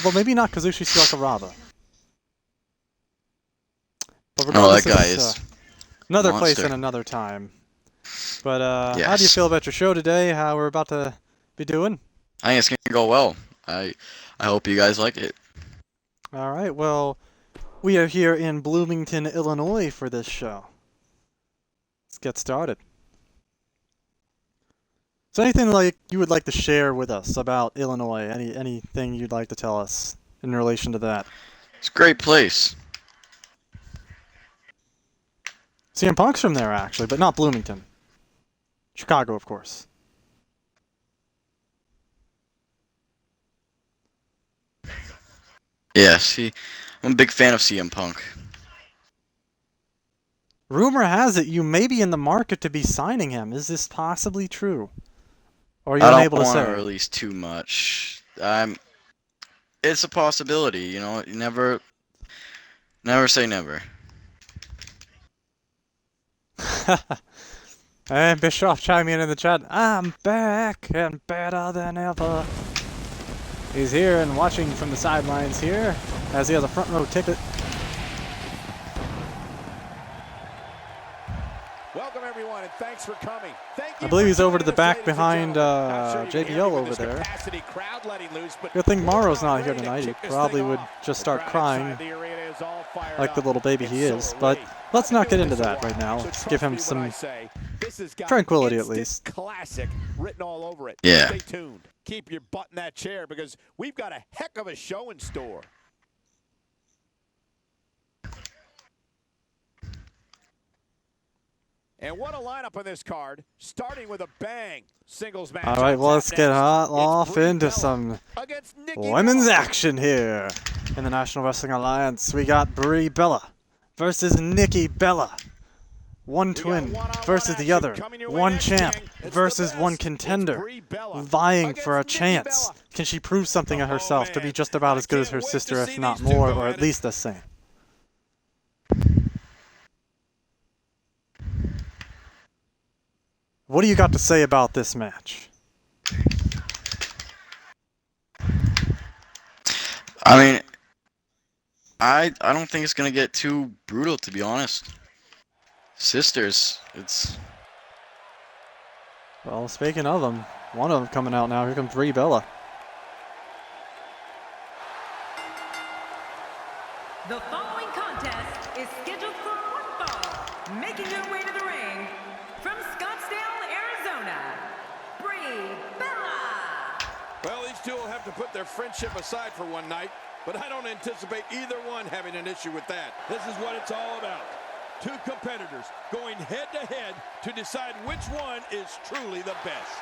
Although maybe not Kazushi Sakuraba. But Oh, that regardless, guy it's, is another monster. place and another time. But Yes. how do you feel about your show today? How we're about to be doing? I think it's gonna go well. I hope you guys like it. All right. Well, we are here in Bloomington, Illinois for this show. Let's get started. So anything like you would like to share with us about Illinois? Anything you'd like to tell us in relation to that? It's a great place. CM Punk's from there, actually, but not Bloomington. Chicago, of course. Yes, I'm a big fan of CM Punk. Rumor has it you may be in the market to be signing him. Is this possibly true? Or are you I don't unable to want say? to release too much. It's a possibility, you know. You never say never. And Bischoff chiming in the chat. I'm back and better than ever. He's here and watching from the sidelines here as he has a front row ticket. Welcome everyone and thanks for coming. I believe he's over to the back behind JBL over there. Good thing Morrow's not here tonight. He probably would just start crying like the little baby he is. But let's not get into that right now. Let's give him some tranquility at least. Classic written all over it. Yeah. Stay tuned. Keep your butt in that chair because we've got a heck of a show in store. And what a lineup on this card, starting with a bang. Singles match. All right, well, let's get off into some women's action here. In the National Wrestling Alliance, we got Brie Bella versus Nikki Bella. One twin versus the other. One champ versus one contender. Vying for a chance. Can she prove something of herself to be just about as good as her sister, if not more, or at least the same? What do you got to say about this match? I mean, I don't think it's gonna get too brutal, to be honest. Sisters, it's. Well, speaking of them, one of them coming out now. Here comes Brie Bella. The following contest is scheduled for one fall. Making her way to the ring from Scottsdale, Arizona, Brie Bella. Well, these two will have to put their friendship aside for one night, but I don't anticipate either one having an issue with that. This is what it's all about. Two competitors going head-to-head to decide which one is truly the best.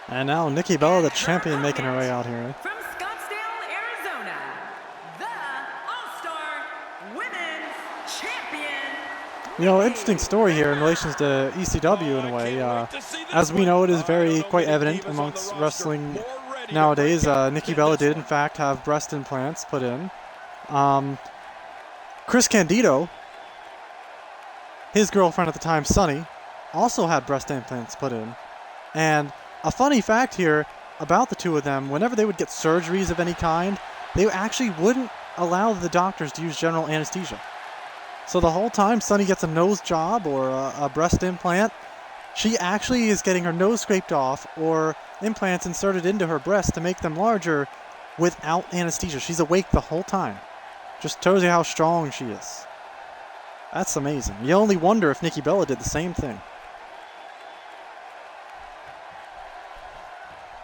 And now Nikki Bella, the champion, making her way out here. From Scottsdale, Arizona, the All-Star Women's Champion. You know, interesting story here in relation to ECW in a way. As we know, it is quite evident amongst wrestling nowadays. Nikki Bella did, in fact, have breast implants put in. Chris Candido, his girlfriend at the time, Sunny, also had breast implants put in. And a funny fact here about the two of them, whenever they would get surgeries of any kind, they actually wouldn't allow the doctors to use general anesthesia. So the whole time Sunny gets a nose job or a breast implant, she actually is getting her nose scraped off or implants inserted into her breast to make them larger without anesthesia. She's awake the whole time. Just tells you how strong she is. That's amazing. You only wonder if Nikki Bella did the same thing.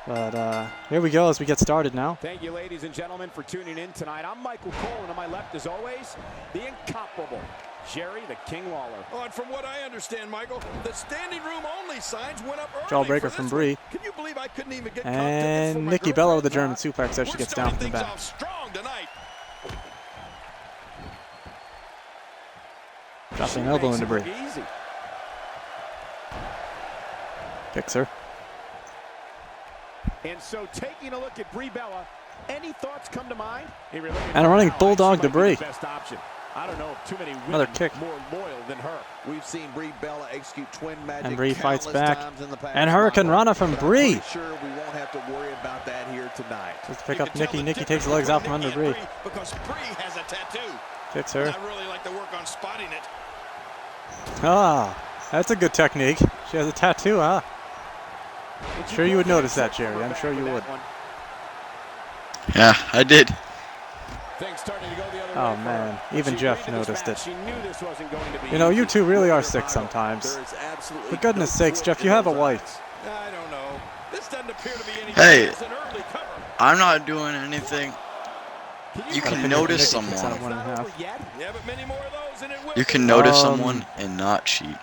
But here we go as we get started now. Thank you, ladies and gentlemen, for tuning in tonight. I'm Michael Cole, and on my left, as always, the incomparable Jerry the King Lawler. Oh, and from what I understand, Michael, the standing room only signs went up early. Jawbreaker from Bree. Can you believe I couldn't even get And Nikki Bella with the German suplex as she gets down from the back. Strong tonight. Dropping an elbow into Bree. Kicks her. And so taking a look at Brie Bella, any thoughts come to mind? And a running bulldog to Bree. Best option. I don't know if too many women Another kick. more loyal than her. We've seen Brie Bella execute twin magic And Bree fights countless back. times in the past, And Hurricane Michael, Rana from but I'm Bree. pretty sure we won't have to worry about that here tonight. Just to pick up Nikki. Nikki takes the legs out from under Bree. Because Bree has a tattoo. Kicks her. I really like to work on spotting it. Ah, that's a good technique. She has a tattoo, huh? I'm sure you would notice that, Jerry. I'm sure you would. Yeah, I did. Things starting to go the other Oh, way for man. her. Even She Jeff knew this noticed match. it. She knew this wasn't going to be You know, you easy. two really are sick sometimes. There is absolutely For goodness no sakes, truth Jeff, in you have a those wife. I don't know. This doesn't appear to be anything Hey. as an early cover. I'm not doing anything. You Gotta can pick up notice Nikki, kicks out someone. 1.5. Yeah, but many more of those and it will You can notice Um, someone and not cheat.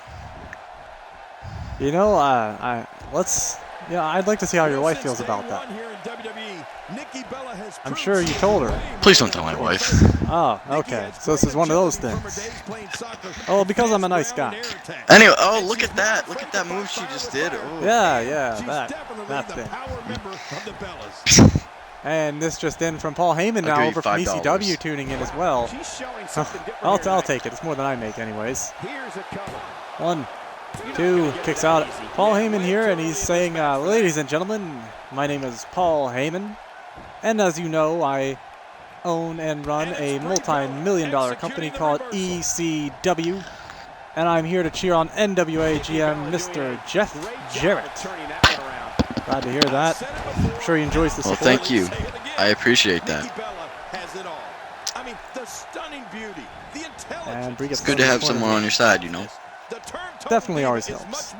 You know, I'd like to see how your wife feels about that. I'm sure you told her. Please don't tell my wife. Oh, okay. So this is one of those things. Oh, because I'm a nice guy. Anyway, oh, look at that. Look at that move she just did. Oh. Yeah, that thing. And this just in from Paul Heyman now Agreed, over from $5. ECW tuning in as well. She's showing something different. I'll take it. It's more than I make anyways. Here's a cover. 1, 2, kicks out. Paul Heyman here, and he's saying, ladies and gentlemen, my name is Paul Heyman, and as you know, I own and run a multi-million-dollar company called ECW, and I'm here to cheer on NWA GM Mr. Jeff Jarrett. Turning that one around. Glad to hear that. I'm sure he enjoys the Well, support. thank you. I appreciate that. And Bree gets It's good to have someone on your side, you know. Definitely always helps.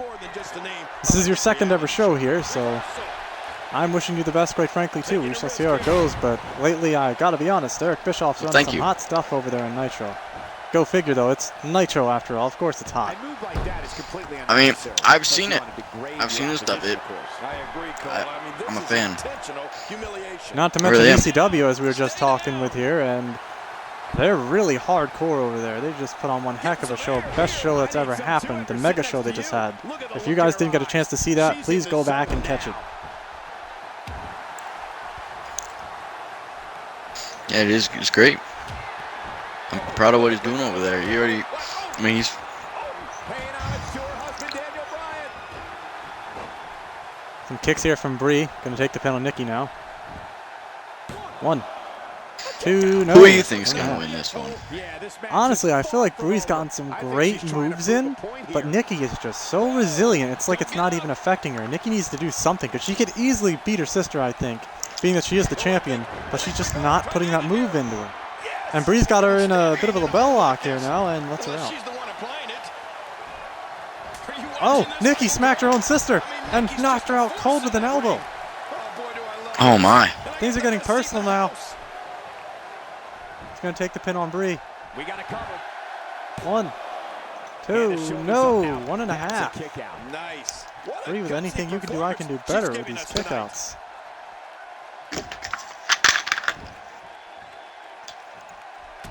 This is your second ever show here, so I'm wishing you the best, quite frankly, too. We shall see how it goes, but lately, I gotta be honest, Eric Bischoff's running Thank some you. hot stuff over there in Nitro. Go figure, though. It's Nitro, after all. Of course it's hot. A move like that is completely I mean, unnecessary. I've seen it. Unless you want to degrade I've seen the this stuff. opposition, of course. I agree, Cole. I- I mean, I'm a this fan. is intentional humiliation. Not to I mention really am. ECW, as we were just talking with here, and they're really hardcore over there. They just put on one heck of a show. Best show that's ever happened. The mega show they just had. If you guys didn't get a chance to see that, please go back and catch it. Yeah, it's great. I'm proud of what he's doing over there. He already, I mean, he's Paying homage to her husband, Daniel Bryan. Some kicks here from Bree. Gonna take the pin on Nikki now. 1, 2, no. Who do you think is going to win this one? Yeah, this match Honestly, is I feel like far Bree's from gotten over. some I think great she's trying to moves prove in, a point but here. Nikki is just so resilient. It's like it's not even affecting her. Nikki needs to do something, because she could easily beat her sister, I think, being that she is the champion, but she's just not putting that move into her. And Bree's got her in a bit of a label lock here now and lets her out. She's the one applying it. Are you Oh, watching this? Nikki smacked her own sister and knocked her out cold with an elbow. Oh, boy, do I love Oh my. Things are getting personal now. He's going to take the pin on Bree. We got a cover. 1, And 2, show me no, some now. 1.5. That's a kick out. Nice. What a Bree, with gutsy anything you can do, I can do performance better she's with giving these us tonight. kickouts.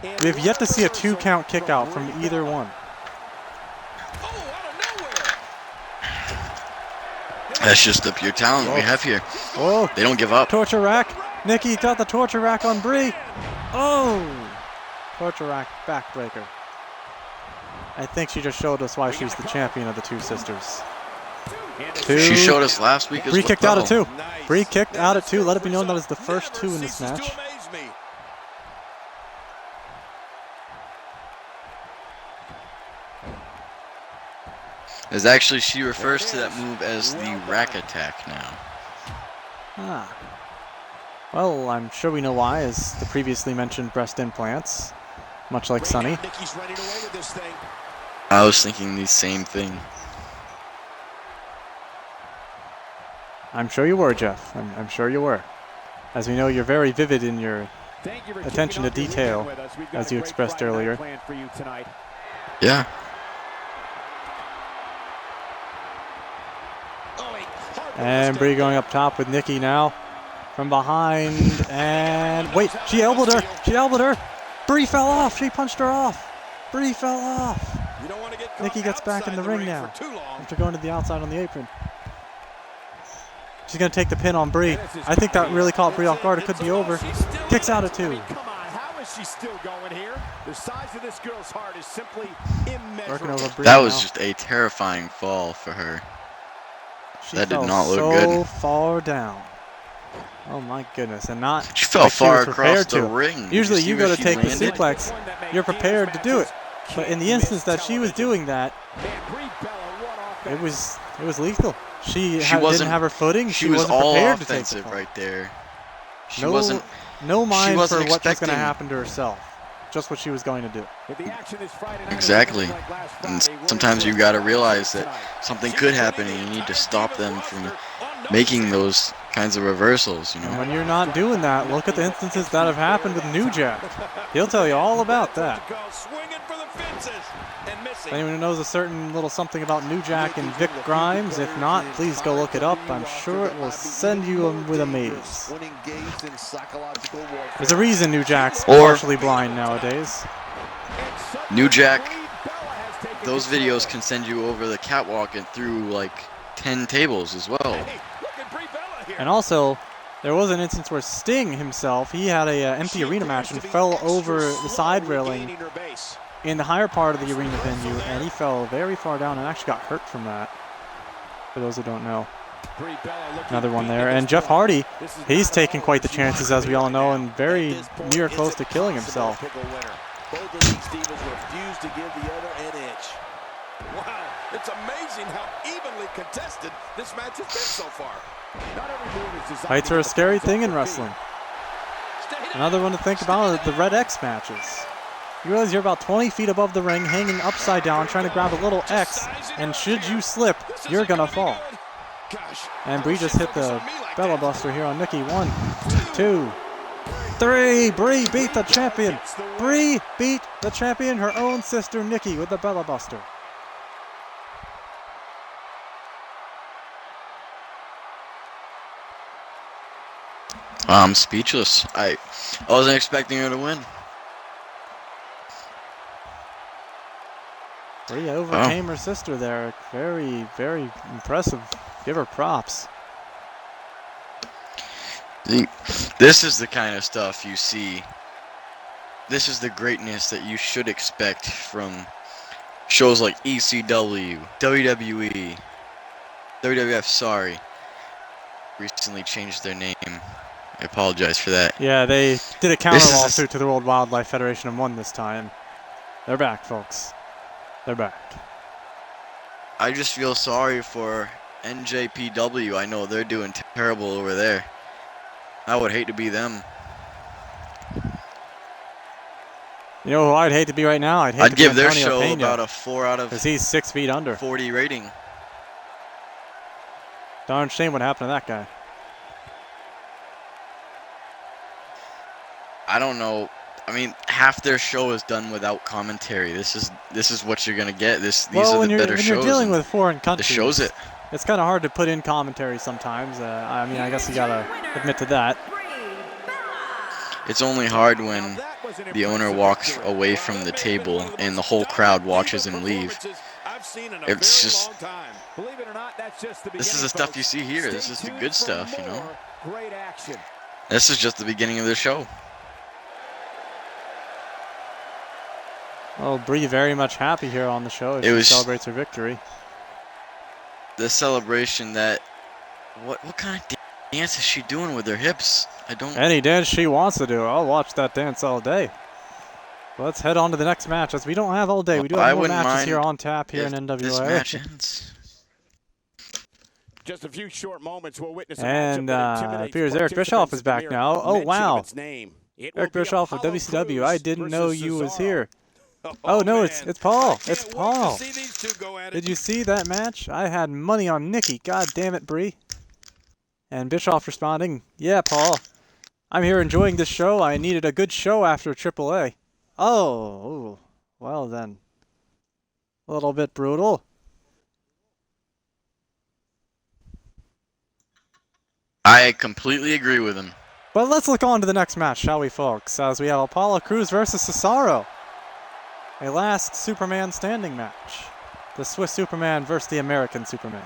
And We have yet to see a reversal 2-count kick out from Brie either Bella. one. Oh, out of nowhere. That's just the pure talent we have here. Oh, They don't give up. torture rack. Nikki got the torture rack on Bree. Oh, torture rack backbreaker. I think she just showed us why she's the champion of the two sisters. And 2. She showed us last week as Bree kicked out at well. 2. Nice. Bree kicked out at 2. Let it be known that Result is the first 2 in this never match. ceases to amaze me. As actually, she refers to that move as the rack attack now. Ah. Well, I'm sure we know why, as the previously mentioned breast implants, much like Sunny. Nikki's running away with this thing. I was thinking the same thing. I'm sure you were, Jeff. I'm sure you were. As we know, you're very vivid in your thank you for attention kicking to off your detail, weekend with us. We've got as a you great expressed Friday night earlier. planned for you tonight. Yeah. And Brie going up top with Nikki now. From behind, and wait, she elbowed her. She elbowed her. Brie fell off. She punched her off. Brie fell off. You don't want to get Nikki gets back in the ring now after going to the outside on the apron. She's going to take the pin on Brie. I think that really caught Brie off guard. It could be over. Kicks out at 2. Come on, how is she still going here? The size of this girl's heart is simply immeasurable. Working over Brie That was now. just a terrifying fall for her. She That did fell not look so good. far down. Oh my goodness, and not She fell like she far was across prepared the to. ring. Usually Did you see go where to she take the landed? suplex, you're prepared to do it. But in the instance that she was doing that, it was lethal. She didn't have her footing. She was wasn't all prepared to take the offensive fall. right there. She No, wasn't. no mind wasn't for what's going expecting- to happen to herself. Just what she was going to do. Exactly. And sometimes you got to realize that something could happen, and you need to stop them from making those kinds of reversals. You And know. when you're not doing that, look at the instances that have happened with New Jack. He'll tell you all about that. If anyone who knows a certain little something about New Jack and Vic Grimes, if not, please go look it up. I'm sure it will send you with a maze. There's a reason New Jack's Or- partially blind nowadays. New Jack, those videos can send you over the catwalk and through like 10 tables as well. And also, there was an instance where Sting himself, he had a empty arena match and fell over the side railing in the higher part of the arena venue, and he fell very far down and actually got hurt from that, for those who don't know. Another one there. And Jeff Hardy, he's taking quite the chances, as we all know, and very near close to killing himself. Both of these divas refuse to give the other an inch. Wow, it's amazing how evenly contested this match has been so far. Not every move is designed Fights to are a get the scary fans thing off in their wrestling. Stay down. Another one to think about are the Red X matches. You realize you're about 20 feet above the ring, hanging upside down, trying to grab a little X, and should you slip, you're going to fall. Gosh, And Brie just hit the Bella Buster here on Nikki. 1, 2, 3. Brie beat the champion. Brie beat the champion, her own sister Nikki, with the Bella Buster. I'm speechless. I wasn't expecting her to win. Brie overcame her sister there. Very, very impressive. Give her props. This is the kind of stuff you see. This is the greatness that you should expect from shows like ECW, WWE, WWF, sorry. Recently changed their name. I apologize for that. Yeah, they did a counter This is- lawsuit to the World Wildlife Federation and won this time. They're back, folks. They're back. I just feel sorry for NJPW. I know they're doing terrible over there. I would hate to be them. You know who I'd hate to be right now? I'd hate I'd to give be their Antonio show Pena, about a 4 out of because he's 6 feet under. 40 rating. Darn shame what happened to that guy. I don't know. I mean, half their show is done without commentary. This is what you're gonna get. These are when the better you're shows. dealing and with foreign this countries, shows it. it's kind of hard to put in commentary sometimes. I mean, I guess you gotta admit to that. It's only hard when the owner walks away from the table and the whole crowd watches him leave. It's just, Believe it or not, that's just the this is the stuff you see here. This is the good stuff, you know. Great action. This is just the beginning of the show. Oh, Brie very much happy here on the show as It she was- celebrates her victory. The celebration that, what kind of dance is she doing with her hips? I don't. Any dance she wants to do. I'll watch that dance all day. Let's head on to the next match, as we don't have all day. We do I have more wouldn't matches mind here on tap here in if NWA. this match ends. Just a few short moments, we'll witness a And matchup that intimidates appears Eric Bischoff is participants back at the now. mere Oh, mention wow. of its name. It will Eric be a Bischoff of Apollo WCW. I Crews didn't know versus you was Cesaro. here. Oh, no, it's man. Paul. I It's can't wait Paul. to see these two go at it. Did you see that match? I had money on Nikki. God damn it, Brie. And Bischoff responding, yeah, Paul. I'm here enjoying this show. I needed a good show after AAA. Oh, well then. A little bit brutal. I completely agree with him. But let's look on to the next match, shall we, folks? As we have Apollo Crews versus Cesaro. A last Superman standing match. The Swiss Superman versus the American Superman.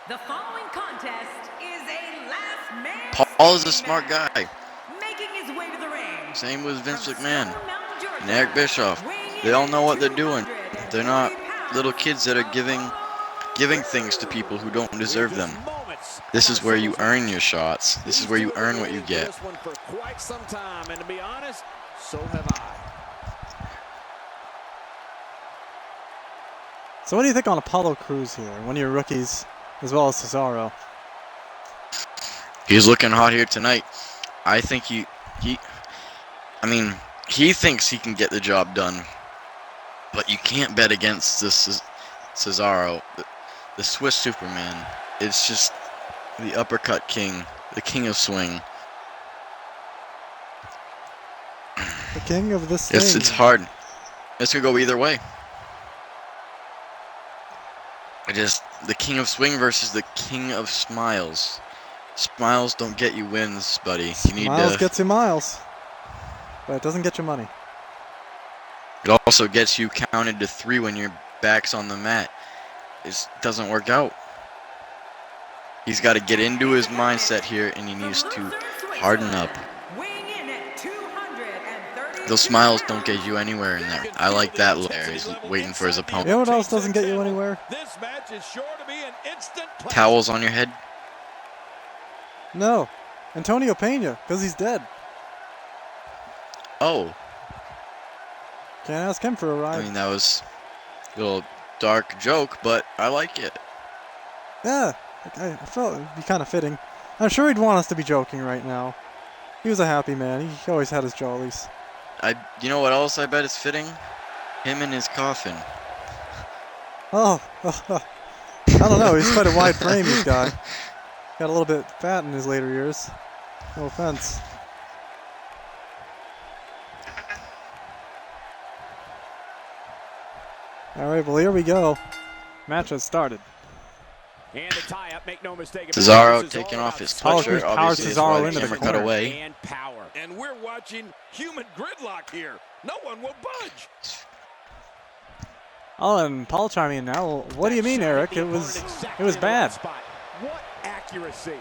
The following contest is a last man Paul is a standing smart match. guy. Making his way to the ring. Same with Vince From McMahon Stone Mountain, Georgia, and Eric Bischoff. weighing They in all at know what they're doing. 230 They're not pounds, little kids that are giving things to people who don't deserve them. This is where you earn your shots. This is where you earn what you get. This one for quite some time, and to be honest, so have I. So what do you think on Apollo Crews here? One of your rookies, as well as Cesaro. He's looking hot here tonight. I think he thinks he can get the job done. But you can't bet against this Cesaro, the Swiss Superman. It's just the uppercut king, the king of swing. The king of this thing. It's hard. It's gonna go either way. The king of swing versus the king of smiles. Smiles don't get you wins, buddy. You need Miles gets you miles, but it doesn't get you money. It also gets you counted to 3 when your back's on the mat. It doesn't work out. He's got to get into his mindset here, and he needs to harden up. weighing in at 230 Those smiles don't get you anywhere in there. I like that layer. He's waiting for his You opponent. know what else doesn't get you anywhere? This match is sure to be an instant classic. Towels on your head. No. Antonio Pena, because he's dead. Oh, Can't ask him for a I ride. mean, that was a little dark joke, but I like it. Yeah, I felt it would be kind of fitting. I'm sure he'd want us to be joking right now. He was a happy man. He always had his jollies. You know what else I bet is fitting? Him in his coffin. Oh, I don't know. He's quite a wide frame, this guy. Got a little bit fat in his later years. No offense. All right, well, here we go. Match has started. And the tie-up, make no mistake. Cesaro taking off his Apollo sweatshirt. Crews powers Obviously, it's Cesaro why the into the camera cut corner. away. And power. And we're watching human gridlock here. No one will budge. Oh, and Paul chiming in now. What do you mean, Eric? It was bad. What accuracy.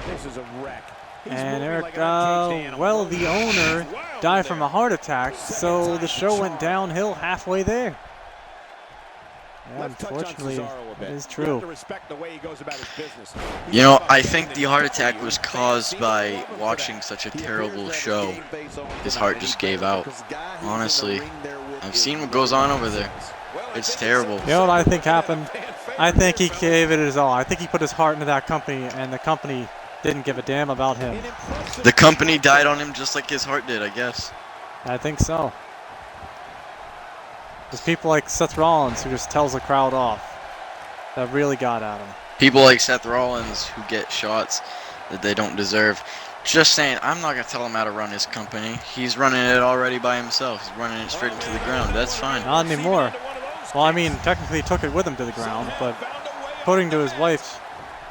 This is a wreck. He's And moving Eric, like an uncaged animal. well, the owner died from a heart attack, so the show went downhill halfway there. Yeah, Let's touch on unfortunately, Cesaro a bit. it is You have to true. respect the way he goes about his business. You know, I think the heart attack was caused by watching such a terrible show. His heart just gave out. Honestly, I've seen what goes on over there. It's terrible. You know what I think happened? I think he gave it his all. I think he put his heart into that company, and the company didn't give a damn about him. The company died on him just like his heart did, I guess. I think so. There's people like Seth Rollins who just tells the crowd off. That really got at him. People like Seth Rollins who get shots that they don't deserve. Just saying, I'm not going to tell him how to run his company. He's running it already by himself. He's running it straight into the ground. That's fine. Not anymore. Well, I mean, technically he took it with him to the ground, but according to his wife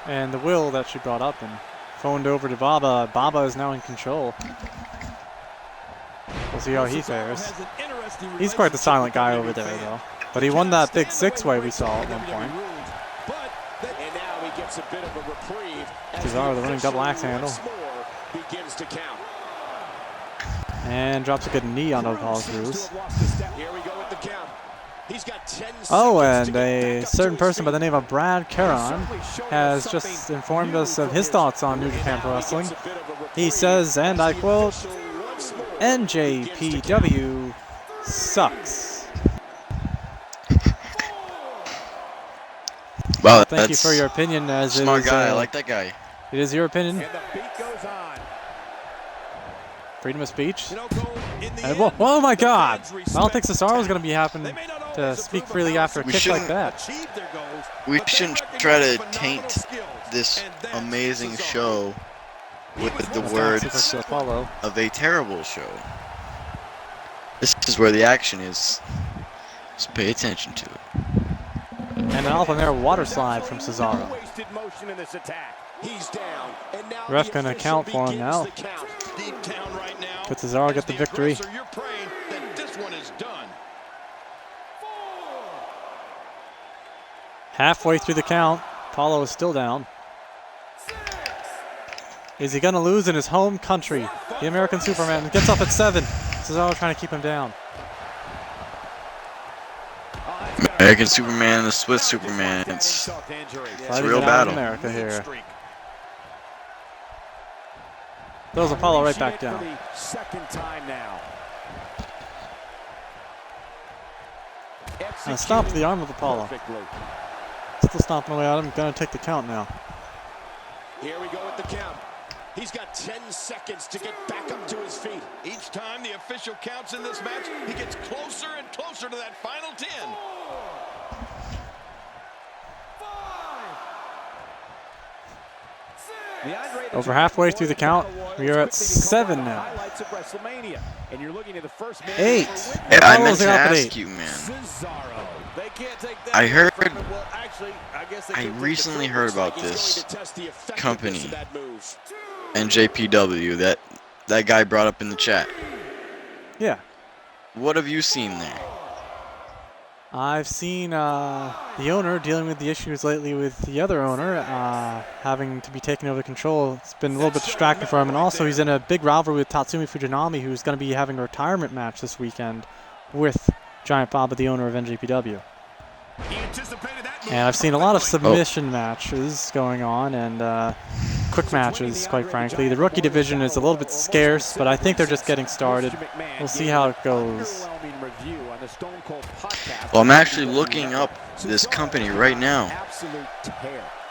and the will that she brought up and phoned over to Baba, Baba is now in control. We'll see how he fares. He's quite the silent guy over there, though. But he won that big six-way we saw at one point. And now he gets a bit of a reprieve. Cesaro, the running double axe handle. Begins to count. And drops a good knee on Apollo Crews. Here we go with the count. He's got 10 Oh, seconds and to get a back up to certain his person by the feet. name of Brad Caron has just informed us of his thoughts on New Japan Pro Wrestling. He says, and I quote, NJPW sucks. Wow, Thank you that's for your opinion, as it smart is, guy. I like that guy. it is your opinion. And the beat goes on. Freedom of speech. You know, Cole, in the And whoa, end, oh my the God! fans I don't think respect Cesaro's going to be happen They may not to always speak approve of freely how after a We kick like shouldn't- that. achieve their goals, We but they shouldn't recognize try to phenomenal taint skills, this and that's amazing Cesaro. show with the That's words Super Apollo. of a terrible show. This is where the action is. Just pay attention to it. And an Alpha Mare water slide from Cesaro. Wasted motion in this attack. He's down. And now Ref the gonna official count for him begins now. the count. Deep down right now. Could Cesaro get the victory? Aggressor, you're praying that this one is done. Halfway through the count, Apollo is still down. Is he going to lose in his home country? The American Superman gets up at 7. Cesaro trying to keep him down. American Superman, the Swiss Superman. It's a Fighting real it out in battle. America here. Throws Apollo right back down. Second time now. And stomp the arm of Apollo. Still stomping away at him. Going to take the count now. Here we go with the count. He's got 10 seconds to get back up to his feet. Each time the official counts in this match, he gets closer and closer to that final 10. Over halfway through the count, we are at 7 now. 8. Yeah, I meant Apollo's to up at ask 8. you, man. They can't take that I heard, well, actually, I guess they I can take the recently free heard throw. about this Test the effectiveness company, of that move. NJPW, that guy brought up in the chat. Yeah. What have you seen there? I've seen the owner dealing with the issues lately with the other owner, having to be taken over control. It's been a little bit distracting for him. And also he's in a big rivalry with Tatsumi Fujinami, who's going to be having a retirement match this weekend with Giant Baba, the owner of NJPW. And I've seen a lot of submission matches going on and quick matches, quite frankly. The rookie division is a little bit scarce, but I think they're just getting started. We'll see how it goes. Well, I'm actually looking up this company right now.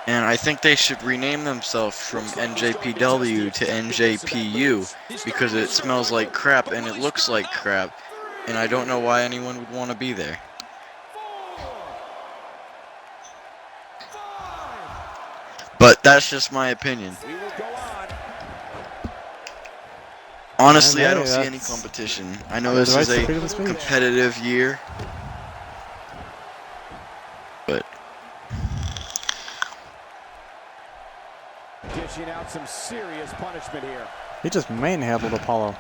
And I think they should rename themselves from NJPW to NJPU because it smells like crap and it looks like crap. And I don't know why anyone would want to be there. But that's just my opinion. Honestly, I don't see any competition. I know this is a competitive year. But Dishing out some serious punishment here. He just manhandled Apollo.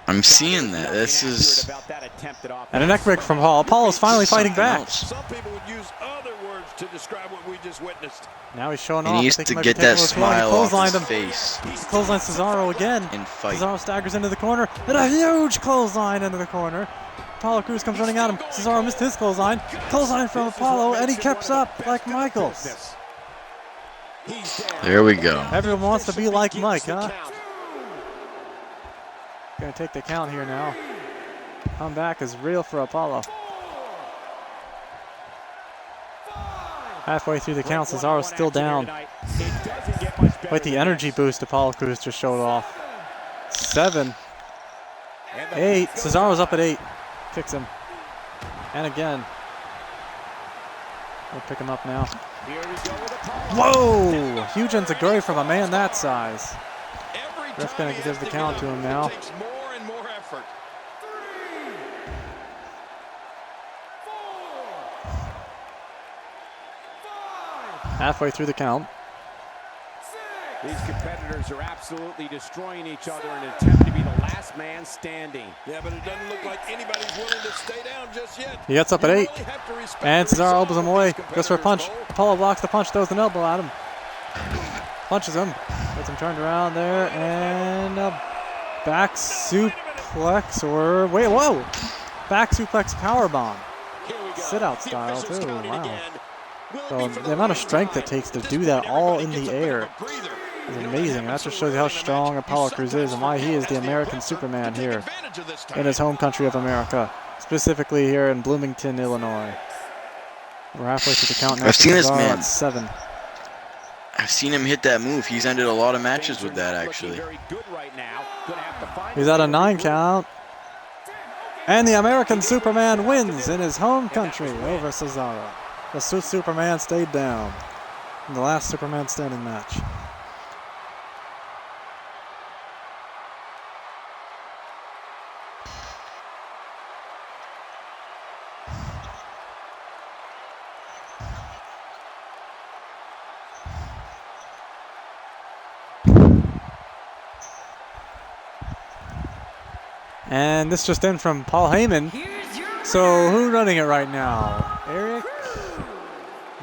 I'm seeing that. This is... And a neck break from Hall. Apollo's finally fighting back. Some people would use other words to describe what we just witnessed. Now he's showing He off. needs to get that smile off his face. Clothesline Cesaro again. And fight. Cesaro staggers into the corner. And a huge clothesline into the corner. Apollo Crews comes running at him. Cesaro missed his clothesline. Clothesline from Apollo, and he keeps up like Michaels. There we go. Everyone wants to be like Mike, huh? Gonna take the count here now. Comeback is real for Apollo. Halfway through the count, Cesaro's still down. Quite the energy boost Apollo Crews just showed off. 7. 8. Cesaro's up at 8. Kicks him. And again. We'll pick him up now. Whoa! Huge enziguri from a man that size. Ref gonna give the count to him now. Halfway through the count. These competitors are absolutely destroying each other in an attempt to be the last man standing. Yeah, but it doesn't look like anybody's willing to stay down just yet. He gets up at 8. And Cesaro opens him away. Goes for a punch. Apollo blocks the punch, throws an elbow at him. Punches him. Gets him turned around there. And a back suplex or... Wait, whoa! Back suplex powerbomb. Sit-out style, too. Wow. So the amount of strength it takes to do that all in the air is amazing. That just shows you how strong Apollo Crews is and why he is the American Superman here in his home country of America, specifically here in Bloomington, Illinois. We're halfway through the count now. I've seen this man. At 7. I've seen him hit that move. He's ended a lot of matches with that, actually. He's at a 9 count. And the American Superman wins in his home country over Cesaro. The Superman stayed down in the last Superman standing match. And this just in from Paul Heyman. Here's your So who's running it right now? Eric?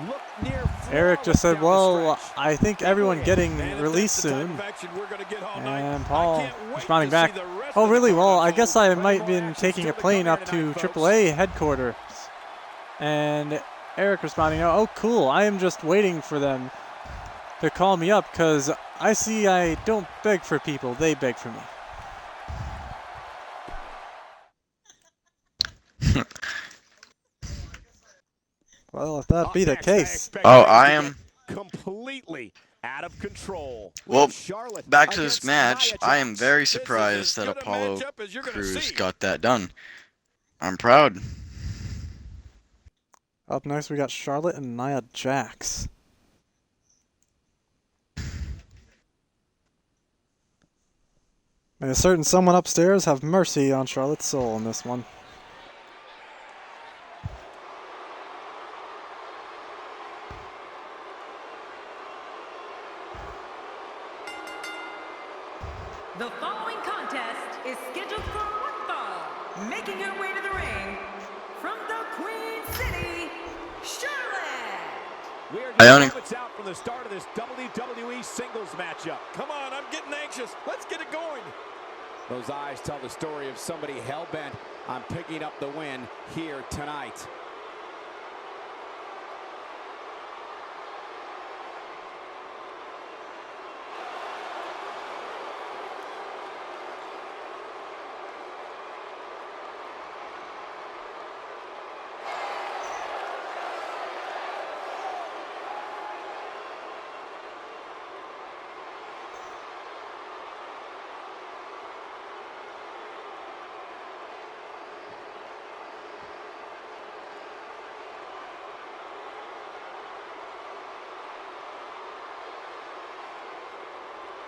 Look near Eric just said, well, I think everyone getting And if released that's the type soon. of action we're gonna get all night, And I Paul can't wait responding to see back. the rest Oh, of the really? card Well, I unfold. guess I might more been action taking a still to plane come up here to tonight, folks. AAA headquarters. And Eric responding, oh, cool. I am just waiting for them to call me up because I see I don't beg for people. They beg for me. Well, if that be the Up next, I case. expect Oh, things I to am. get completely out of control. We Well, have Charlotte back to this against match. Nia I am Jax. very This is surprised as that good a Apollo matchup as you're gonna Crews see. got that done. I'm proud. Up next, we got Charlotte and Nia Jax. May a certain someone upstairs have mercy on Charlotte's soul in this one. The following contest is scheduled for one fall. Making her way to the ring from the Queen City, Charlotte. We are I just only- moments out from the start of this WWE singles matchup. Come on, I'm getting anxious. Let's get it going. Those eyes tell the story of somebody hell-bent on picking up the win here tonight.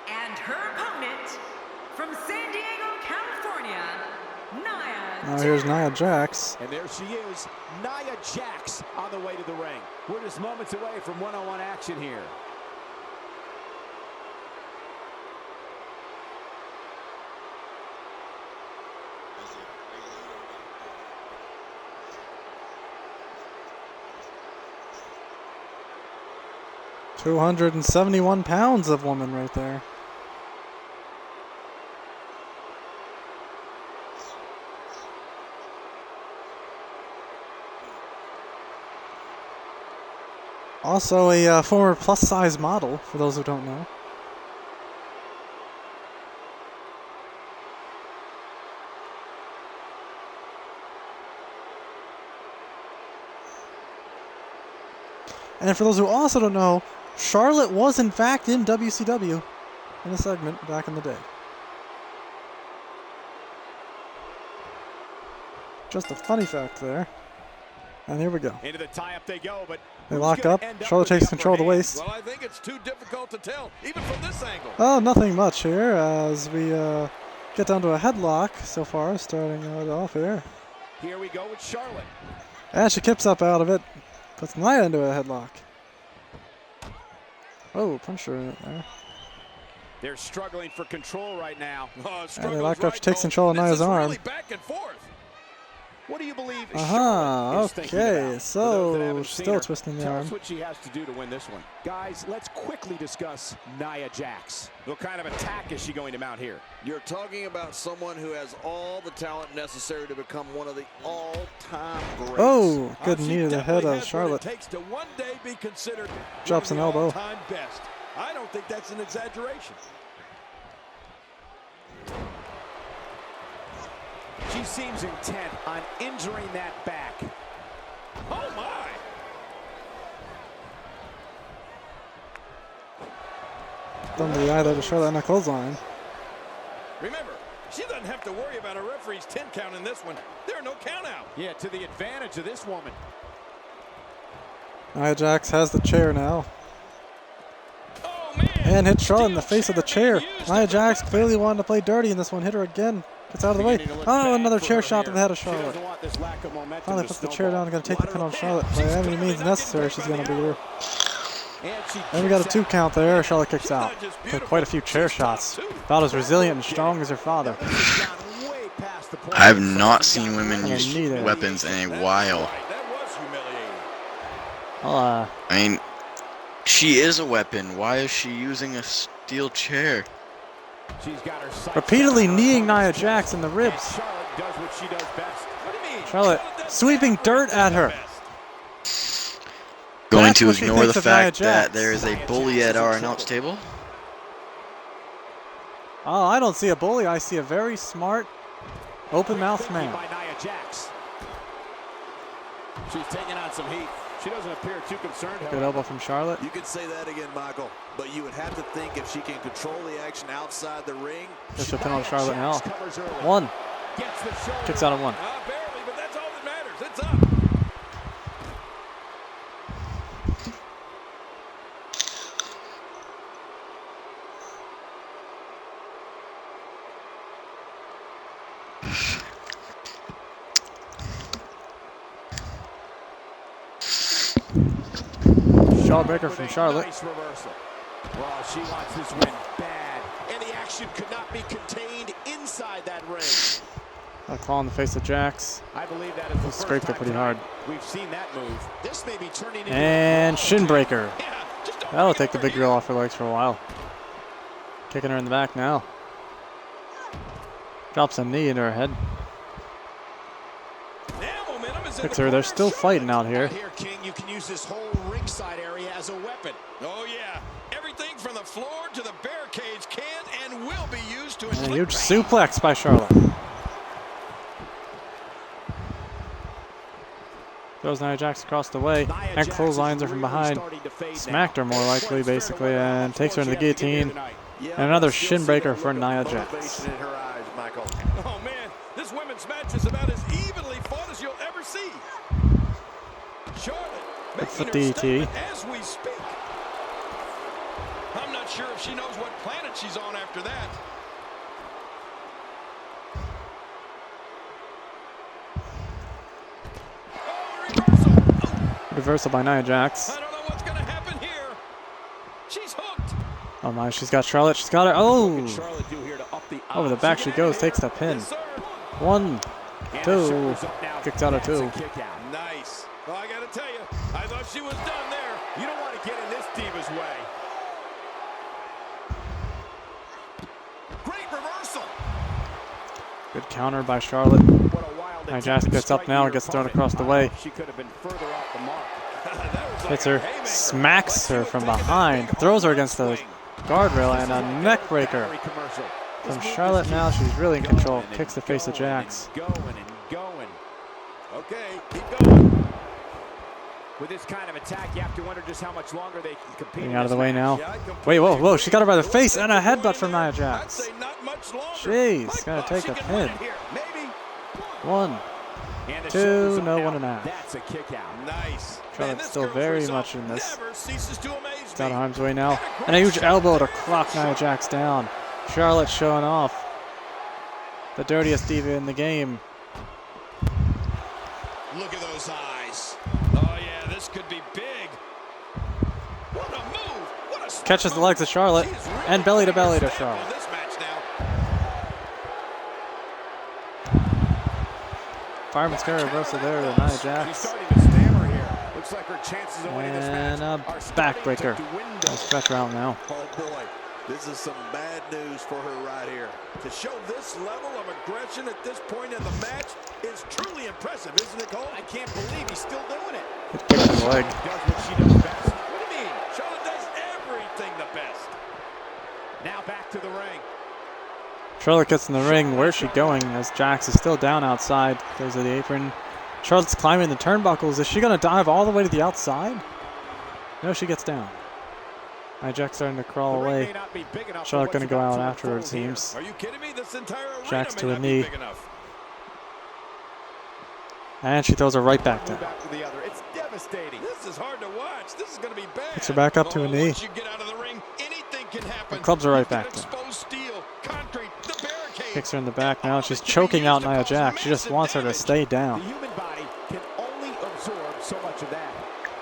And her opponent from San Diego, California, Nia Now here's Nia Jax. And there she is, Nia Jax on the way to the ring. We're just moments away from one-on-one action here. Jax. 271 pounds of woman right there. Also a former plus-size model, for those who don't know. And for those who also don't know, Charlotte was in fact in WCW in a segment back in the day. Just a funny fact there. And here we go. Into the tie-up they go, but They who's lock gonna up. end Charlotte with takes the control of the upper hand? waist. Well, I think it's too difficult to tell, even from this angle. Oh, nothing much here as we get down to a headlock so far, starting it off here. Here we go with Charlotte. And she kips up out of it. Puts Nia into a headlock. Oh, puncher in it there. They're struggling for control right now. Oh, And they struggles locked up. right, She takes Cole. control of This Nia's is arm. really back and forth. What do you believe Uh-huh, Charlotte is thinking okay, about? For so those that haven't seen still her, twisting the tell arm. us what she has to do to win this one. Guys, let's quickly discuss Nia Jax. What kind of attack is she going to mount here? You're talking about someone who has all the talent necessary to become one of the all-time greats. Oh, good She knee to the head definitely of has Charlotte. What it takes to one day be considered Drops one an of the elbow. all-time best. I don't think that's an exaggeration. She seems intent on injuring that back. Oh my! Thumb to the eye there to Charlotte and a clothesline. Remember, she doesn't have to worry about a referee's 10 count in this one. There are no count out. Yeah, to the advantage of this woman. Nia Jax has the chair now. Oh man! And hits Charlotte in the Steel face of the chair chair. being used Nia as a Jax weapon. clearly wanted to play dirty in this one. Hit her again. Gets out of the way. Beginning to look Oh, bad another for chair her shot to here. the head of She Charlotte. doesn't want this lack of momentum Finally to puts the chair snowball. down and going to take the pin on Charlotte by any means necessary. She's going to beat her. And she And we got a kicks 2 out. count there. Charlotte kicks She's out. not just Took beautiful, quite a few chair she's tough, shots. too. About as resilient and strong as her father. Now, this has gone way past the I have not seen women Yeah, use neither. weapons in a while. That was humiliating. Well, I mean, she is a weapon. Why is she using a steel chair? She's got her sights repeatedly set on her kneeing Nia opponent's Jax in the chest. ribs. And Charlotte does what she does best. What do you mean? Charlotte does sweeping dirt at her. best. Going That's to what she ignore thinks the of Nia fact that Jax. there is a Nia bully Jax at is in our trouble. announce table. Oh, I don't see a bully. I see a very smart, open-mouthed Thinking man. by Nia Jax. She's taking on some heat. She doesn't appear too concerned. Good however. elbow from Charlotte. You could say that again, Michael, but you would have to think if she can control the action outside the ring. This will pin on Charlotte now. Covers early. One. Gets the shoulder. Kicks out at one. Barely, but that's all that matters. It's up. Jawbreaker from Charlotte. Nice reversal. Well, she wants this win bad. And the action could not be contained inside that ring. A claw in the face of Jax. I believe that is the Scraped first it pretty time hard. we've seen that move. This may be turning into And shin breaker. Yeah, just don't That'll bring it take the over big here. girl off her legs for a while. Kicking her in the back now. Drops a knee into her head. Now momentum is in Hits the her. They're corner. still fighting out here. Here, King, you can use this whole ringside area as a weapon. Oh yeah, everything from the floor to the barricades can and will be used to And a inflict huge pain. suplex by Charlotte. Throws Nia Jax across the way Nia and Jax clotheslines is her from really behind. starting to fade Smacked now. her more likely, basically, and takes her in the She has to give here guillotine. tonight. Yeah, And another but still shin see breaker that for look of Nia Jax. motivation in her eyes, Michael. Oh man, this women's match is about as evenly fought as you'll ever see. Charlotte Good for making her DT. statement as we speak. I'm not sure if she knows what planet she's on after that. Oh, reversal. Oh, Reversal by Nia Jax. I don't know what's going to happen here. She's hooked. Oh my, she's got Charlotte. She's got her. Oh! Charlotte do here to up the Over the odds. back she goes, takes the pin. Yes, sir. 1, And the 2. shoulders up now. Kicked out at That's 2. a kick out. Nice. Well, I got to tell you, I thought she was done there. You don't want to get in this diva's way. Great reversal. Good counter by Charlotte. What a wild Nia attempt Jax to gets up strike now your and gets thrown opponent. across the I way. thought she could have been further off the mark. That was like Hits a her, haymaker. smacks Like her she from was taking that behind, big throws her home run against the swing. guardrail, and a neck breaker. Battery commercial. From This move Charlotte just now, keeps she's really in going control. and Kicks the face of going and Jax. Going and going. Okay, keep going. With this kind of attack, you have to wonder just how much longer they can compete. Getting in out of this the way match. now. Yeah, I completely Wait, whoa, whoa, agree. she got her by the way face and a things are headbutt going from there, Nia I'd Jax. say not much longer. Jeez, My gotta God, take she a can pin. win it here. Maybe. 1. And the 2, shoulders up no, now. 1.5. That's a kick out. Nice. Charlotte's Man, this still girl's very resolve much in this. never ceases to amaze It's out of me. harm's way now. And a huge elbow to clock Nia Jax down. Charlotte showing off. The dirtiest diva in the game. Look at those eyes. Oh yeah, this could be big. What a move! What a smart Catches the move. legs of Charlotte. She is really And belly to putting belly a to stamp on Charlotte. this match now. Fireman's carry reversal there to Nia She's Jax. starting to stammer here. Looks like her chances of winning this match And a are starting backbreaker. to dwindle. I'll stretch her out now. Oh boy, this is some bad news for her right here. To show this level of aggression at this point in the match is truly impressive, isn't it, Cole? I can't believe he's still doing it. Good kick to the leg. Does what she does best. What do you mean? Charlotte does everything the best. Now back to the ring. Charlotte gets in the ring. Where's she going? As Jax is still down outside. Goes to the apron. Charlotte's climbing the turnbuckles. Is she going to dive all the way to the outside? No, she gets down. Nia Jax starting to crawl The ring away. may not be big enough for Charlotte what's going to go about out to after her, it unfold here. seems. Are you kidding me? This entire arena Jax may to a not knee. be big enough. And she throws her right back Move down. after the other. It's devastating. This is hard to watch. This is going to be bad. Gets her back up to a knee. Once you get out of the ring, anything can happen. And clubs her right You've got back down. exposed steel, concrete, the barricade. Kicks her in the back now. She's choking out Nia Jax. She just wants her to stay The down. human body can only absorb so much of that.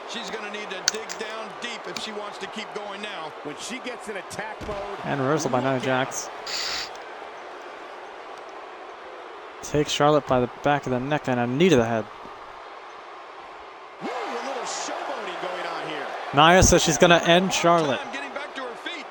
She's going to need to dig down deep if she wants to keep going now. When she gets in attack mode. And reversal by Nia look out. Jax. Takes Charlotte by the back of the neck and a knee to the head. Ooh, a little showboating going on here. Nia says she's going to end Charlotte. Time getting back to her feet.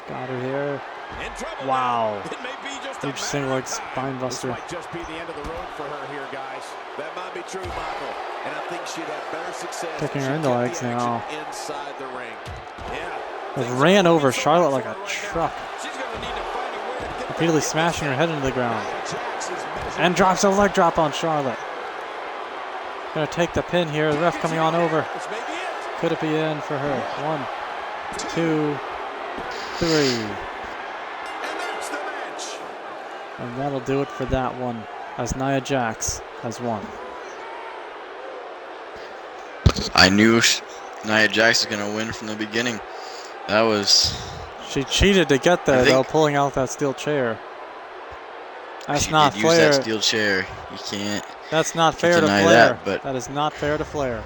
Got her here. In trouble. Wow. It may be just a Huge matter single of leg time. spine This buster. might just be the end of the road for her here, guys. That might be true, Michael. And I think she'd have better success Kicking if her she in the kept legs action now. inside the ring. Yeah. Just ran over Charlotte like a truck. She's going to need to find a way to get Repeatedly smashing her head into the ground. And drops a leg drop on Charlotte. Gonna take the pin here. The ref coming on over. This may be it. Could it be in for her? 1, 2, 3. And that's the match. And that'll do it for that one, as Nia Jax has won. I knew Nia Jax was gonna win from the beginning. That was. She cheated to get there, I think- though, pulling out that steel chair. That's She not did use fair. that steel chair. You can't. That's not fair to deny Flair. that, but- That is not fair to Flair.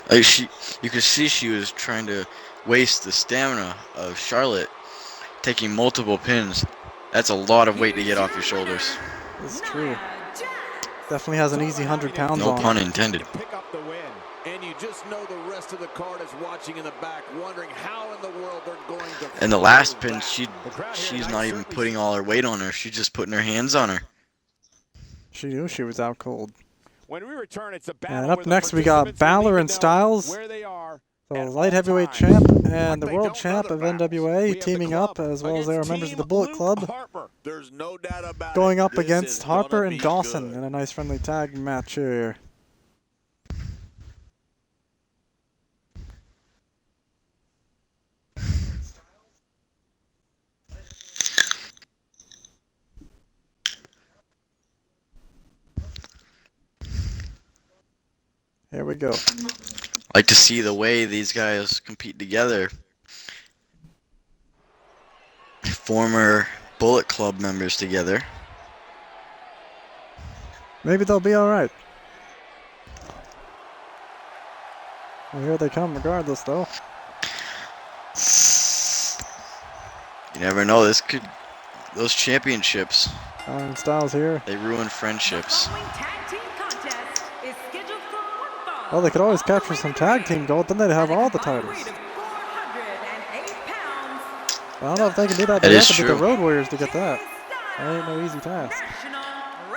Like you could see she was trying to waste the stamina of Charlotte, taking multiple pins. That's a lot of weight to get off your shoulders. It's true. Definitely has an easy 100 pounds No on pun her. intended. Pick up the win. And you just know the rest of the card is watching in the back, wondering how in the world they're going to. And the last pin, back. she's not even putting all her weight on her. She's just putting her hands on her. She knew she was out cold. When we return, it's a battle And up where the next, we got participants will Balor need and to know Styles, where they are the at light all heavyweight times. champ and Like the they world don't champ know of the battle. We NWA, have the teaming up club as well as they are against members of the Team Bullet Luke Club, Harper. There's no doubt about going it. up This against is Harper gonna and be Dawson good. in a nice friendly tag match here. Here we go. Like to see the way these guys compete together. Former Bullet Club members together. Maybe they'll be alright. Well, here they come regardless, though. You never know. Those championships, Balor and Styles here. they ruin friendships. The following tag team contest is scheduled for one fall. Well, they could always All capture the way some to tag the team ring. gold, then they'd have At a all the combined titles. weight of 408 pounds, I don't know if they can do that. That They have is to beat the true. Road Warriors to get that. That ain't no easy task. National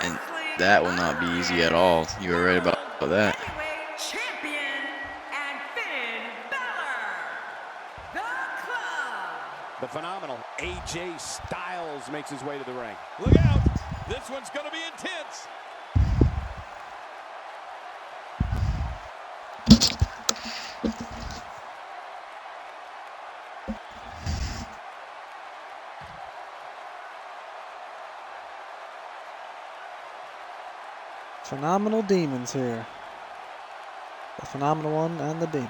And Wrestling that will not be easy at all. You were right about that. Heavyweight Champion and Finn Balor. The Club. The phenomenal AJ Styles makes his way to the ring. Look out. This one's going to be intense. Phenomenal demons here. The phenomenal one and the demon.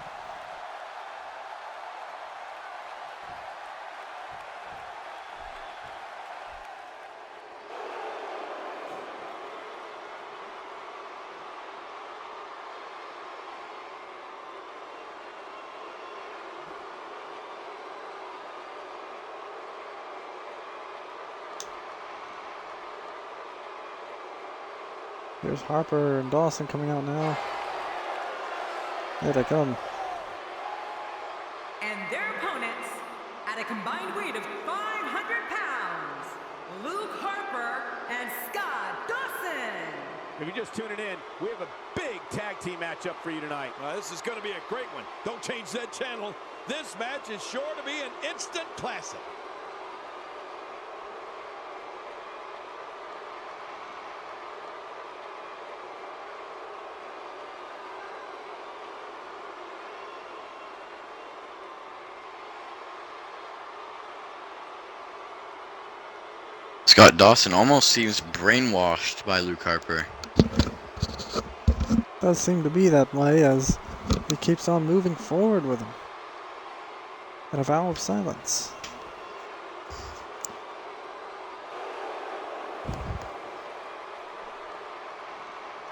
Here's Harper and Dawson coming out now. Here they come. And their opponents, at a combined weight of 500 pounds, Luke Harper and Scott Dawson. If you're just tuning in, we have a big tag team matchup for you tonight. This is going to be a great one. Don't change that channel. This match is sure to be an instant classic. Scott Dawson almost seems brainwashed by Luke Harper. Does seem to be that way as he keeps on moving forward with him. And a vow of silence.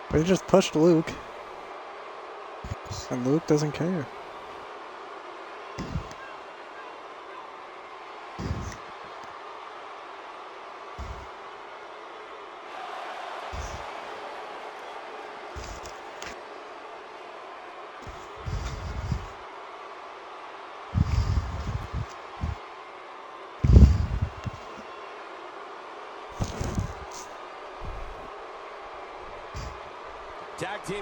But he just pushed Luke. And Luke doesn't care.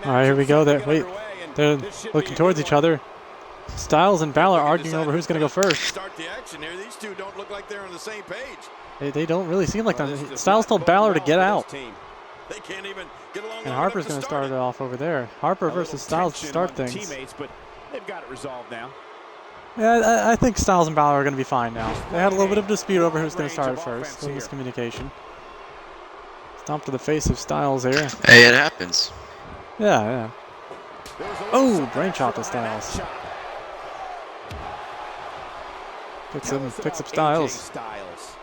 All right, here we go. They're looking towards each other. Styles and Balor arguing over who's going to go first. Start the action here. These two don't look like they're on the same page. They don't really seem like them. Styles told Balor to get out. They can't even get along. And Harper's going to start it off over there. Harper versus Styles to start things. Teammates, but they've got it resolved now. Yeah, I think Styles and Balor are going to be fine now. They had a little bit of dispute over who's going to start it first. Some miscommunication. Stomp to the face of Styles here. Hey, it happens. Yeah. Oh, brain chop to Styles. Picks up Styles.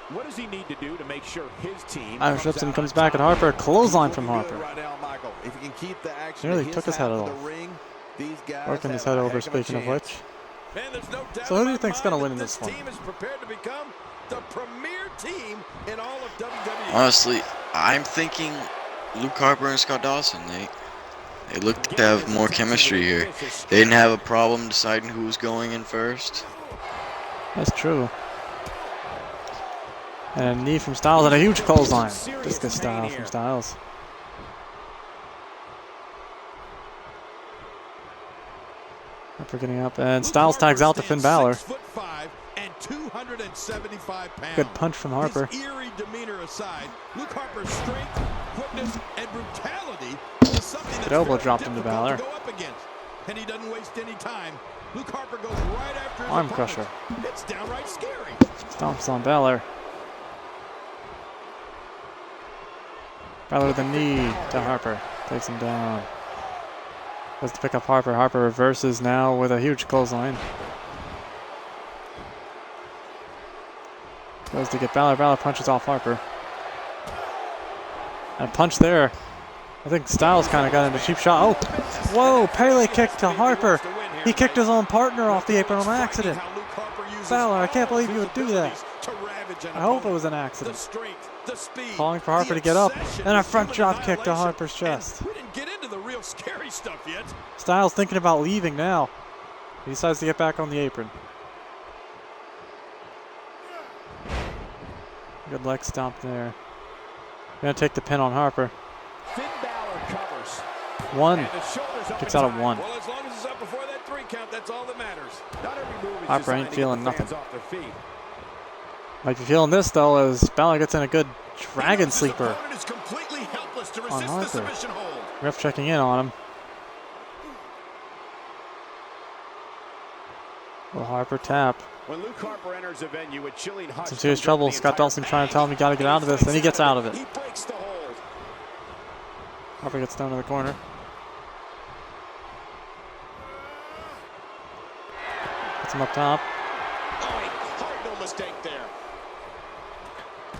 What does he need to do to make sure his team Irish whips and comes back at Harper. Clothesline from Harper. If you can keep the action Nearly took his head off. Working his head over, speaking of which. So who do you think's going to win in this one? Team is prepared to become the premier team in all of WWE. Honestly, I'm thinking Luke Harper and Scott Dawson. They look to have more chemistry here. They didn't have a problem deciding who was going in first. That's true. And a knee from Styles and a huge clothesline. Discus style from Styles. Harper getting up, and Styles tags out to Finn Balor. 6'5" and 275 pounds. Good punch from Harper. His eerie demeanor aside, Luke Harper's strength, quickness, and brutality is something that's Good elbow very dropped into difficult Balor. to go up against. And he doesn't waste any time. Luke Harper goes right after his Arm opponent. crusher. It's downright scary. Stomps on Balor. Balor with a knee to Harper. Takes him down. Goes to pick up Harper. Harper reverses now with a huge clothesline. Goes to get Balor. Balor punches off Harper. And a punch there. I think Styles kind of got into a cheap shot. Oh, whoa, Pele kick to Harper. He kicked his own partner off the apron on accident. Balor, I can't believe you would do that. I hope it was an accident. Calling for Harper to get up. And a front drop kick to Harper's chest. We didn't get into the real scary stuff yet. Styles thinking about leaving now. He decides to get back on the apron. Good leg stomp there. Gonna take the pin on Harper. Finn Balor covers. One. And the shoulders up Kicks in out at time. one. Well, as long as it's up before that 3 count, that's all that matters. Not every move is Harper designed ain't to feeling get the fans nothing. off their feet. Might be feeling this though as Balor gets in a good dragon His sleeper opponent is completely helpless to on resist the Harper. submission hold. Ref checking in on him. Will Harper tap? When Luke Harper enters a venue with chilling hush Some serious comes trouble. over the Scott entire Dawson trying to tell him he got to get out of this, and he gets out of it. He breaks the hold. Harper gets down to the corner. Puts him up top. Oh, he caught no mistake there.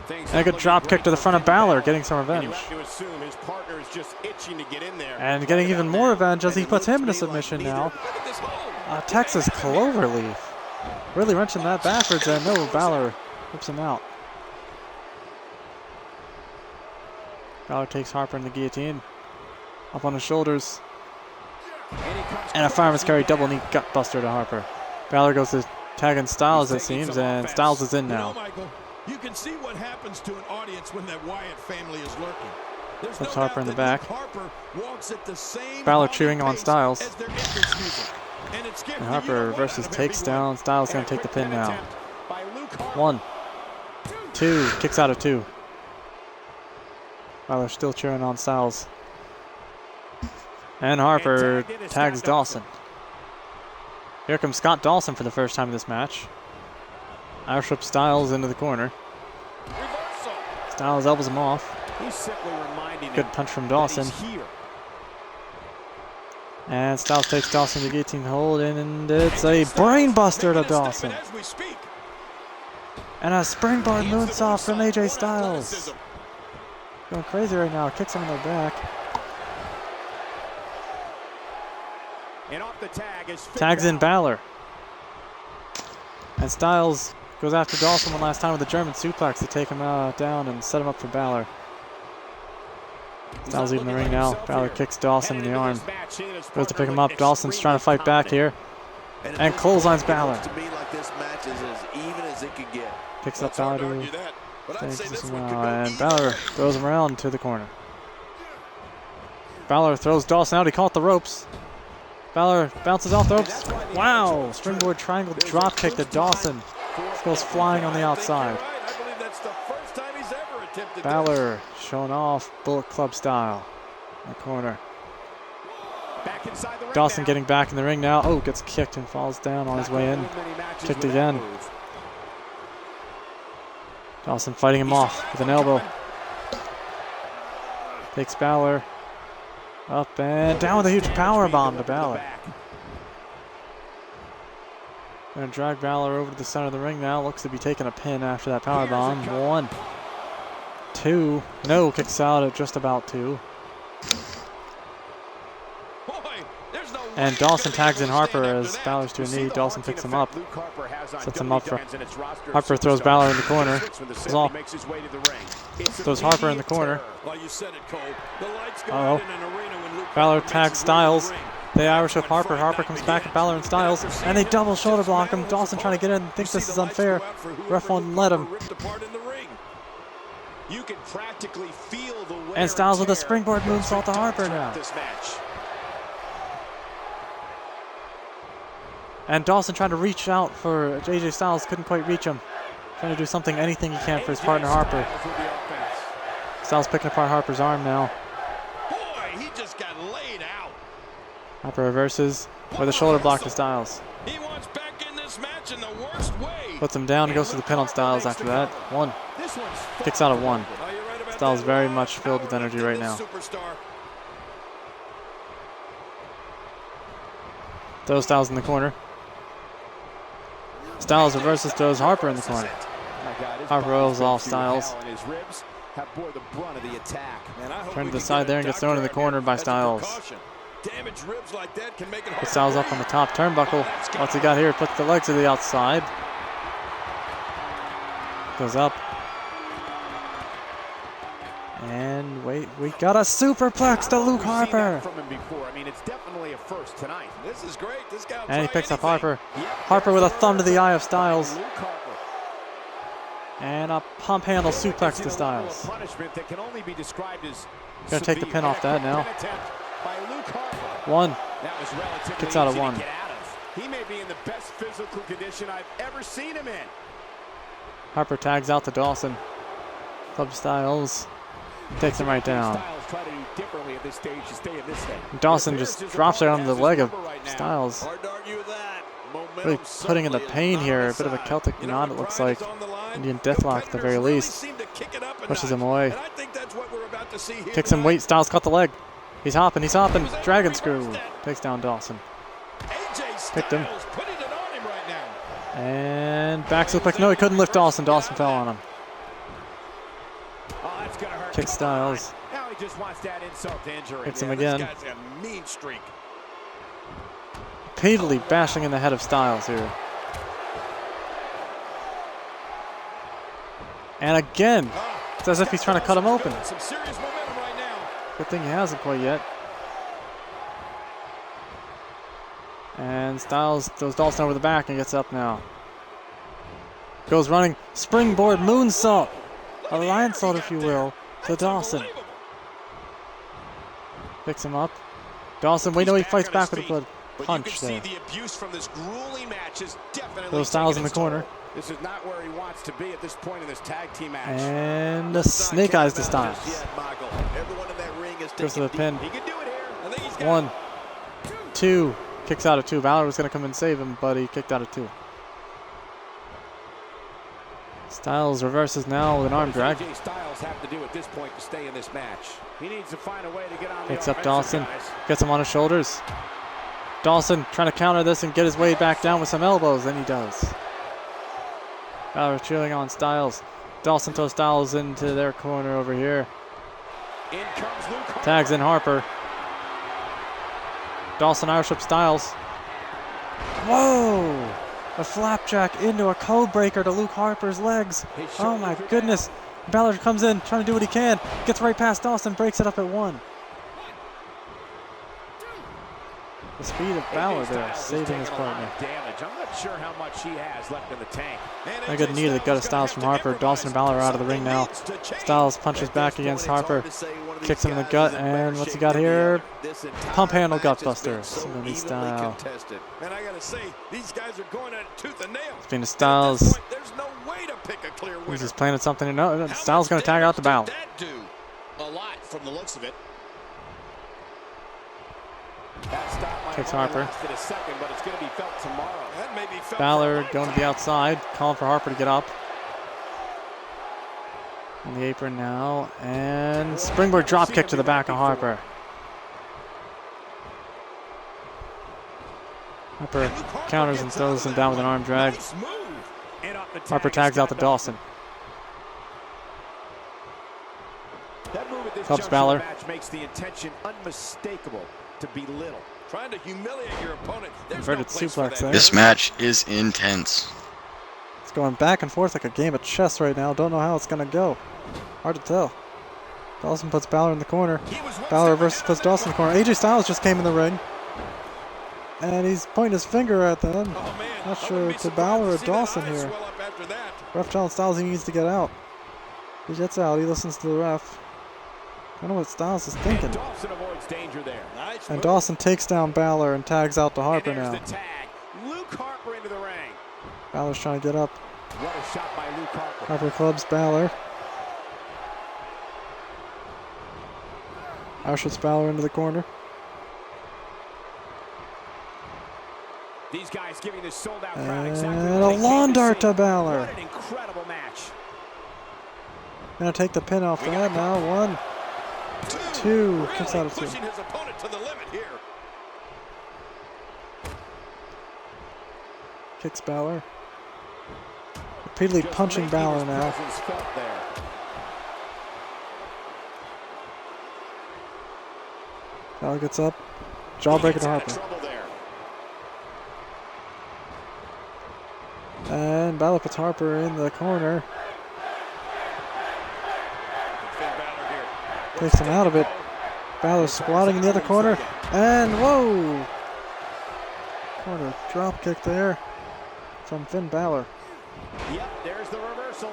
Things And a good looking drop great kick to the for front of Finn Balor, getting some And you revenge. have to assume his partner is just itching to get in there. And getting even more revenge as he puts him in a submission now. Look at this hold. Texas Cloverleaf. Really wrenching that backwards, and no, Balor whips him out. Balor takes Harper in the guillotine. Up on his shoulders. And a fireman's carry double knee gut buster to Harper. Balor goes to tagging Styles, it seems, and Styles is in You know, now. Michael, you can see what happens to an audience when that Wyatt family is lurking. There's Puts no Harper doubt in the that back. Luke Harper walks at the same Balor haunting cheering on pace Styles. as their entrance music. And it's getting And the Harper you-know-what reverses, out of takes everyone. down. Styles going to take the pin now. 1, 2, kicks out of 2. Balor still cheering on Styles. And Harper tags Dawson. Here comes Scott Dawson for the first time in this match. Irish whip Styles into the corner. Reversal. Styles elbows him off. He's simply reminding Good him punch from that he's Dawson. here. And Styles takes Dawson to guillotine hold, and it's a brainbuster to Dawson. And a springboard moonsault from AJ Styles. Going crazy right now, kicks him in the back. And off the tag is Tags in Balor. And Styles goes after Dawson one last time with a German suplex to take him down and set him up for Balor. Styles leaving the ring now. Balor kicks Dawson in the arm. Goes to pick him up. Dawson's trying to fight back here. And clotheslines Balor. To me, like this match is as even as it could get. Picks up Balor. And Balor throws him around to the corner. Balor throws Dawson out. He caught the ropes. Balor bounces off the ropes. Wow! Springboard triangle drop kick to Dawson. This goes flying on the outside. Balor showing off Bullet Club style in the corner. Dawson getting back in the ring now. Oh, gets kicked and falls down on his way in. Kicked again. Dawson fighting him off with an elbow. Takes Balor up and down with a huge power bomb to Balor. Gonna drag Balor over to the center of the ring now. Looks to be taking a pin after that power bomb. 1, 2. No, kicks out at just about 2. And Dawson tags in Harper as Balor's to a knee. Dawson picks him up. Sets him up for Harper. Throws Balor in the corner. Throws Harper in the corner. Uh-oh. Balor tags Styles. They Irish with Harper. Harper comes back at Balor and Styles. And they double shoulder block him. Dawson trying to get in. Thinks this is unfair. Ref won't let him. And Styles with a springboard moonsault to Harper now. And Dawson trying to reach out for AJ Styles, couldn't quite reach him. Trying to do something, anything he can for his partner Harper. Styles picking apart Harper's arm now. Boy, he just got laid out. Harper reverses with a shoulder block to Styles. He wants back in this match in the worst way. Puts him down and goes to the pin on Styles after that. 1. Kicks out at 1. Styles very much filled with energy right now. Throws Styles in the corner. Styles reverses, throws Harper in the corner. Harper rolls off Styles. Turn to the side there and gets thrown in the corner by Styles. Puts Styles up on the top turnbuckle. What's he got here? Puts the legs to the outside. Goes up. And wait, we got a superplex to Luke Harper. And he picks up Harper. Harper with a thumb to the eye of Styles. And a pump handle suplex to Styles. Gonna take the pin off that now. 1. Kicks out at 1. He may be in the best physical condition I've ever seen him in. Harper tags out to Dawson. Club Styles takes him right down. Dawson just drops it on the leg of Styles. Really putting in the pain here. A bit of a Celtic knot, it looks like. Indian deathlock at the very least. Pushes him away. Kicks him, wait, Styles caught the leg. He's hopping, Dragon screw. Takes down Dawson. Picked him. And back suplex. No, he couldn't lift Dawson. Dawson fell on him. Kick Styles. Hits him again. Repeatedly bashing in the head of Styles here. And again, it's as if he's trying to cut him open. Good thing he hasn't quite yet. And Styles throws Dawson over the back and gets up now. Goes running, springboard moonsault. A lion salt, if you will, to Dawson. Picks him up. Dawson, we know he fights back with a blood punch there. Throws Styles in the corner. This is not where he wants to be at this point in this tag team match. And the snake eyes to Styles. Goes to the pin. 1, 2. Kicks out at 2. Balor was going to come and save him, but he kicked out at 2. Styles reverses now with an arm drag. Styles have to do at this point to stay in this match. He needs to find a way to get on. Picks up Dawson. Gets him on his shoulders. Dawson trying to counter this and get his way back down with some elbows, and he does. Balor cheering on Styles. Dawson throws Styles into their corner over here. In comes Luke Harper. Tags in Harper. Dawson Irish whip Styles. Whoa! A flapjack into a code breaker to Luke Harper's legs. Oh my goodness. Balor comes in, trying to do what he can. Gets right past Dawson, breaks it up at 1. The speed of Balor there, saving his partner. Damage. I'm not sure how much he has left in the tank. A good knee to the gut of Styles from Harper. Dawson and Balor are out of the ring now. Styles punches back against Harper. Kicks him in the gut, and what's he got here? Pump handle gutbuster. Similarly style. And I gotta say, these guys are going at it tooth and nail. Speaking of Styles, There's no way to pick a clear winner. he's just planning something. No, Styles going to tag out the Balor. A lot from the looks of it. Kicks Harper. A second, but it's going to be felt tomorrow. That may be felt Balor for a going to the outside, calling for Harper to get up. On the apron now, and springboard drop kick to the back of Harper. Harper counters and throws him down with an arm drag. Harper tags out to Dawson. Helps Balor. Match makes the intention unmistakable to belittle. Trying to humiliate your opponent. Inverted suplex there. This match is intense. It's going back and forth like a game of chess right now. Don't know how it's going to go. Hard to tell. Dawson puts Balor in the corner. Balor reverses, puts Dawson in the corner. AJ Styles just came in the ring. And he's pointing his finger at them. Not sure it's a Balor or Dawson here. Ref telling Styles he needs to get out. He gets out. He listens to the ref. I don't know what Styles is thinking. Dawson avoids danger there. And Dawson takes down Balor and tags out to Harper now. The tag. Luke Harper into the ring. Balor's trying to get up. What a shot by Luke Harper. Harper clubs Balor. Ushers Balor into the corner. These guys giving this sold-out crowd And exactly a what they lawn came to dart see. to Balor. What an incredible match. Gonna take the pin off that now. 1, 2. Kicks out of 2. Pushing his opponent to the limit here. Kicks Balor. Repeatedly punching Balor now. Balor gets up. Jawbreaker to Harper. And Balor puts Harper in the corner. Takes him out of it. Balor squatting in the other corner. And whoa! Corner drop kick there from Finn Balor. Yep, there's the reversal.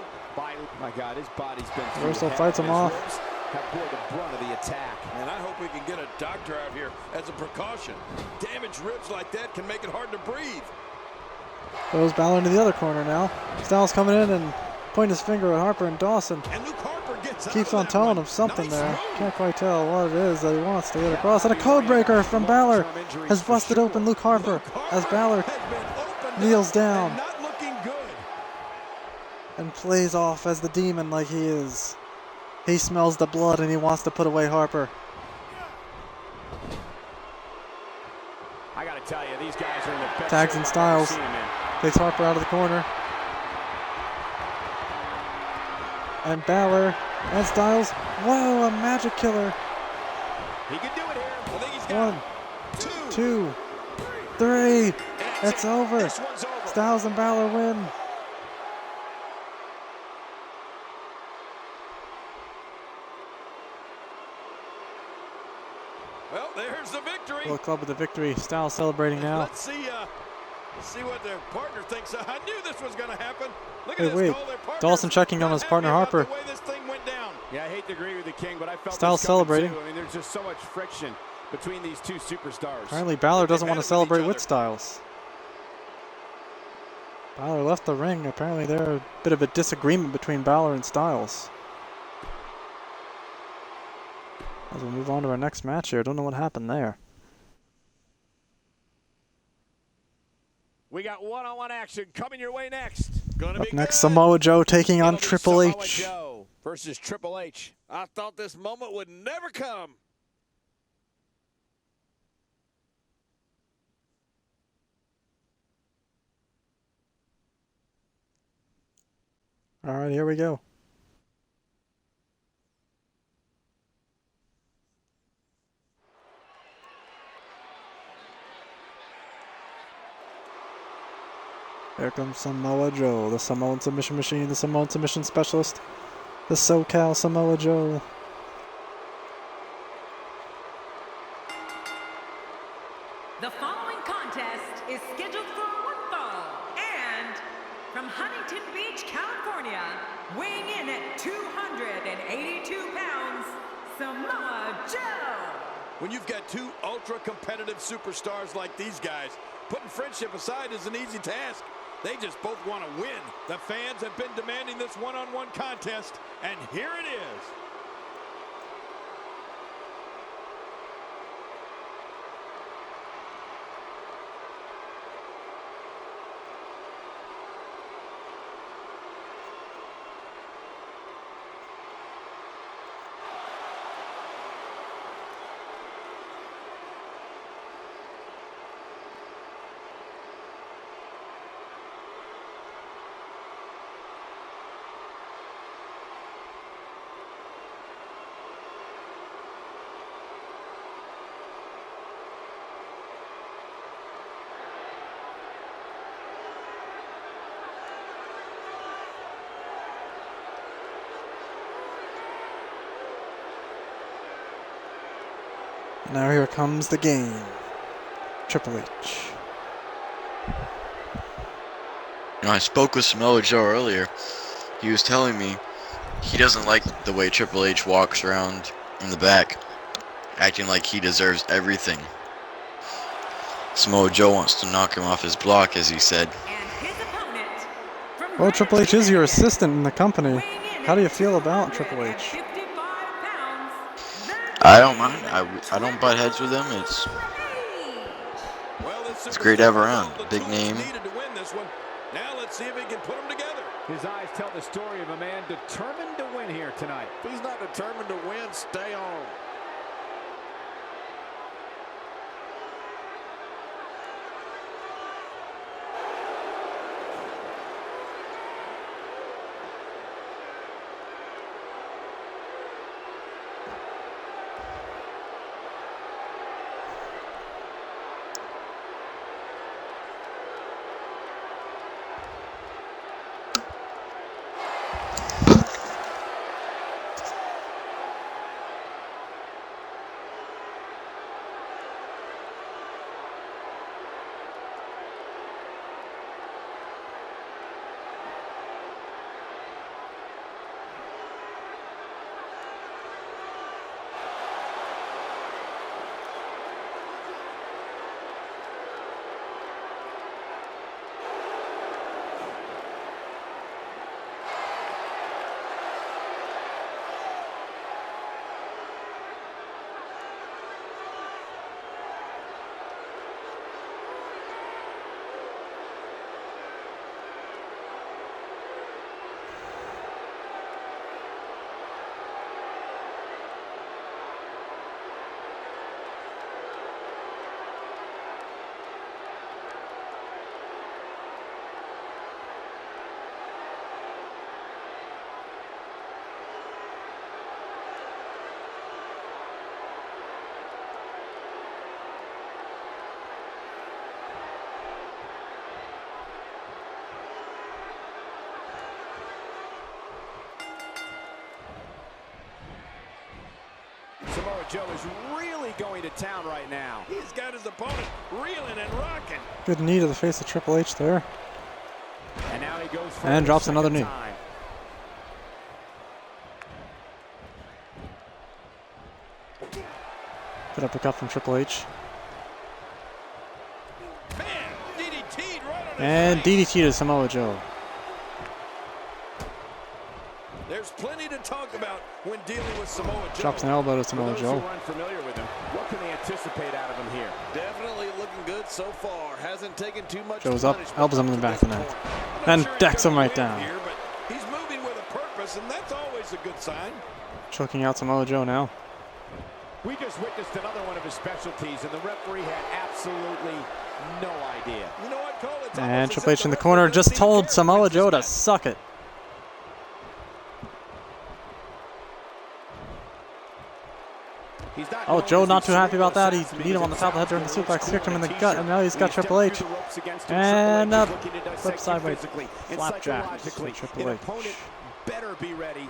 My God, his body's been through Reversal hell. fights him His off. ribs have bore the brunt of the attack. And I hope we can get a doctor out here as a precaution. Damaged ribs like that can make it hard to breathe. Throws Balor into the other corner now. Styles coming in and pointing his finger at Harper and Dawson. And Luke Harper gets Keeps out on of that telling one. him something Nice there. move. Can't quite tell what it is that he wants to get across. And a code breaker from Balor has busted open Luke Harper as Balor Has been opened kneels up down. and not looking good. and plays off as the demon like he is. He smells the blood and he wants to put away Harper. I gotta tell you, these guys are in the best Tags shape and I've Styles. ever seen them in. Takes Harper out of the corner. And Balor and Styles. Whoa, a magic killer. He can do it here. I think he's got 1, two. 2, 3. It's over. This one's over. Styles and Balor win. Well, there's the victory. Bullet Club with the victory. Styles celebrating now. Let's see what their partner thinks. I knew this was going to happen. Look Wait, at this wait. goal. Their partner's Dawson checking on his not partner happy about Harper. the way this thing went down. Yeah, I hate to agree with the King, but I felt Styles this coming celebrating. too. I mean, there's just so much friction between these two superstars. Apparently Balor doesn't want to had it with celebrate each with other. Styles. Balor left the ring. Apparently there's a bit of a disagreement between Balor and Styles. As we move on to our next match here, don't know what happened there. We got one-on-one action coming your way next. Gonna Up be next, good. Samoa Joe taking on It'll be Triple Samoa H. Joe versus Triple H. I thought this moment would never come. All right, here we go. Here comes Samoa Joe, the Samoan submission machine, the Samoan submission specialist, the SoCal Samoa Joe. The following contest is scheduled for one fall, and from Huntington Beach, California, weighing in at 282 pounds, Samoa Joe. When you've got two ultra-competitive superstars like these guys, putting friendship aside is an easy task. They just both want to win. The fans have been demanding this one-on-one contest, and here it is. Now here comes the game. Triple H. You know, I spoke with Samoa Joe earlier. He was telling me he doesn't like the way Triple H walks around in the back, acting like he deserves everything. Samoa Joe wants to knock him off his block, as he said. And his opponent, from Well, Triple H is your Huntington, assistant in the company. weighing in How do you at feel about Triple H? 255 pounds, I don't mind. I don't butt heads with him. Well, this It's great to have superstar around. has all the Big tools name. needed to win this one. Now let's see if he can put them together. His eyes tell the story of a man determined to win here tonight. If he's not determined to win, stay on. Samoa Joe is really going to town right now. He's got his opponent reeling and rocking. Good knee to the face of Triple H there. And now he goes for And it drops a another second knee. time. Good uppercut from Triple H. Man, DDT'd right on his And face. DDT to Samoa Joe. There's plenty to talk about when dealing with Samoa Joe. Drops an elbow to For Samoa those who Joe. are unfamiliar with him, what can they anticipate out of him here? Definitely looking good so far. Hasn't taken too much Joe's up, punishment elbows him in up the to back this of the neck. point. I'm not And sure he's decks him gonna right win down. Here, but he's moving with a purpose, and that's always a good sign. Choking out Samoa Joe now. We just witnessed another one of his specialties, and the referee had absolutely no idea. You know what, Cole? It's And almost as Triple if H in the referee corner doesn't just even told care Samoa against Joe to this guy. suck it. Oh, Joe not too happy about that. He beat him on the top of the head during the suplex, kicked him in the gut, and now he's got Triple H. And flip sideways, flapjack to Triple H. Better be ready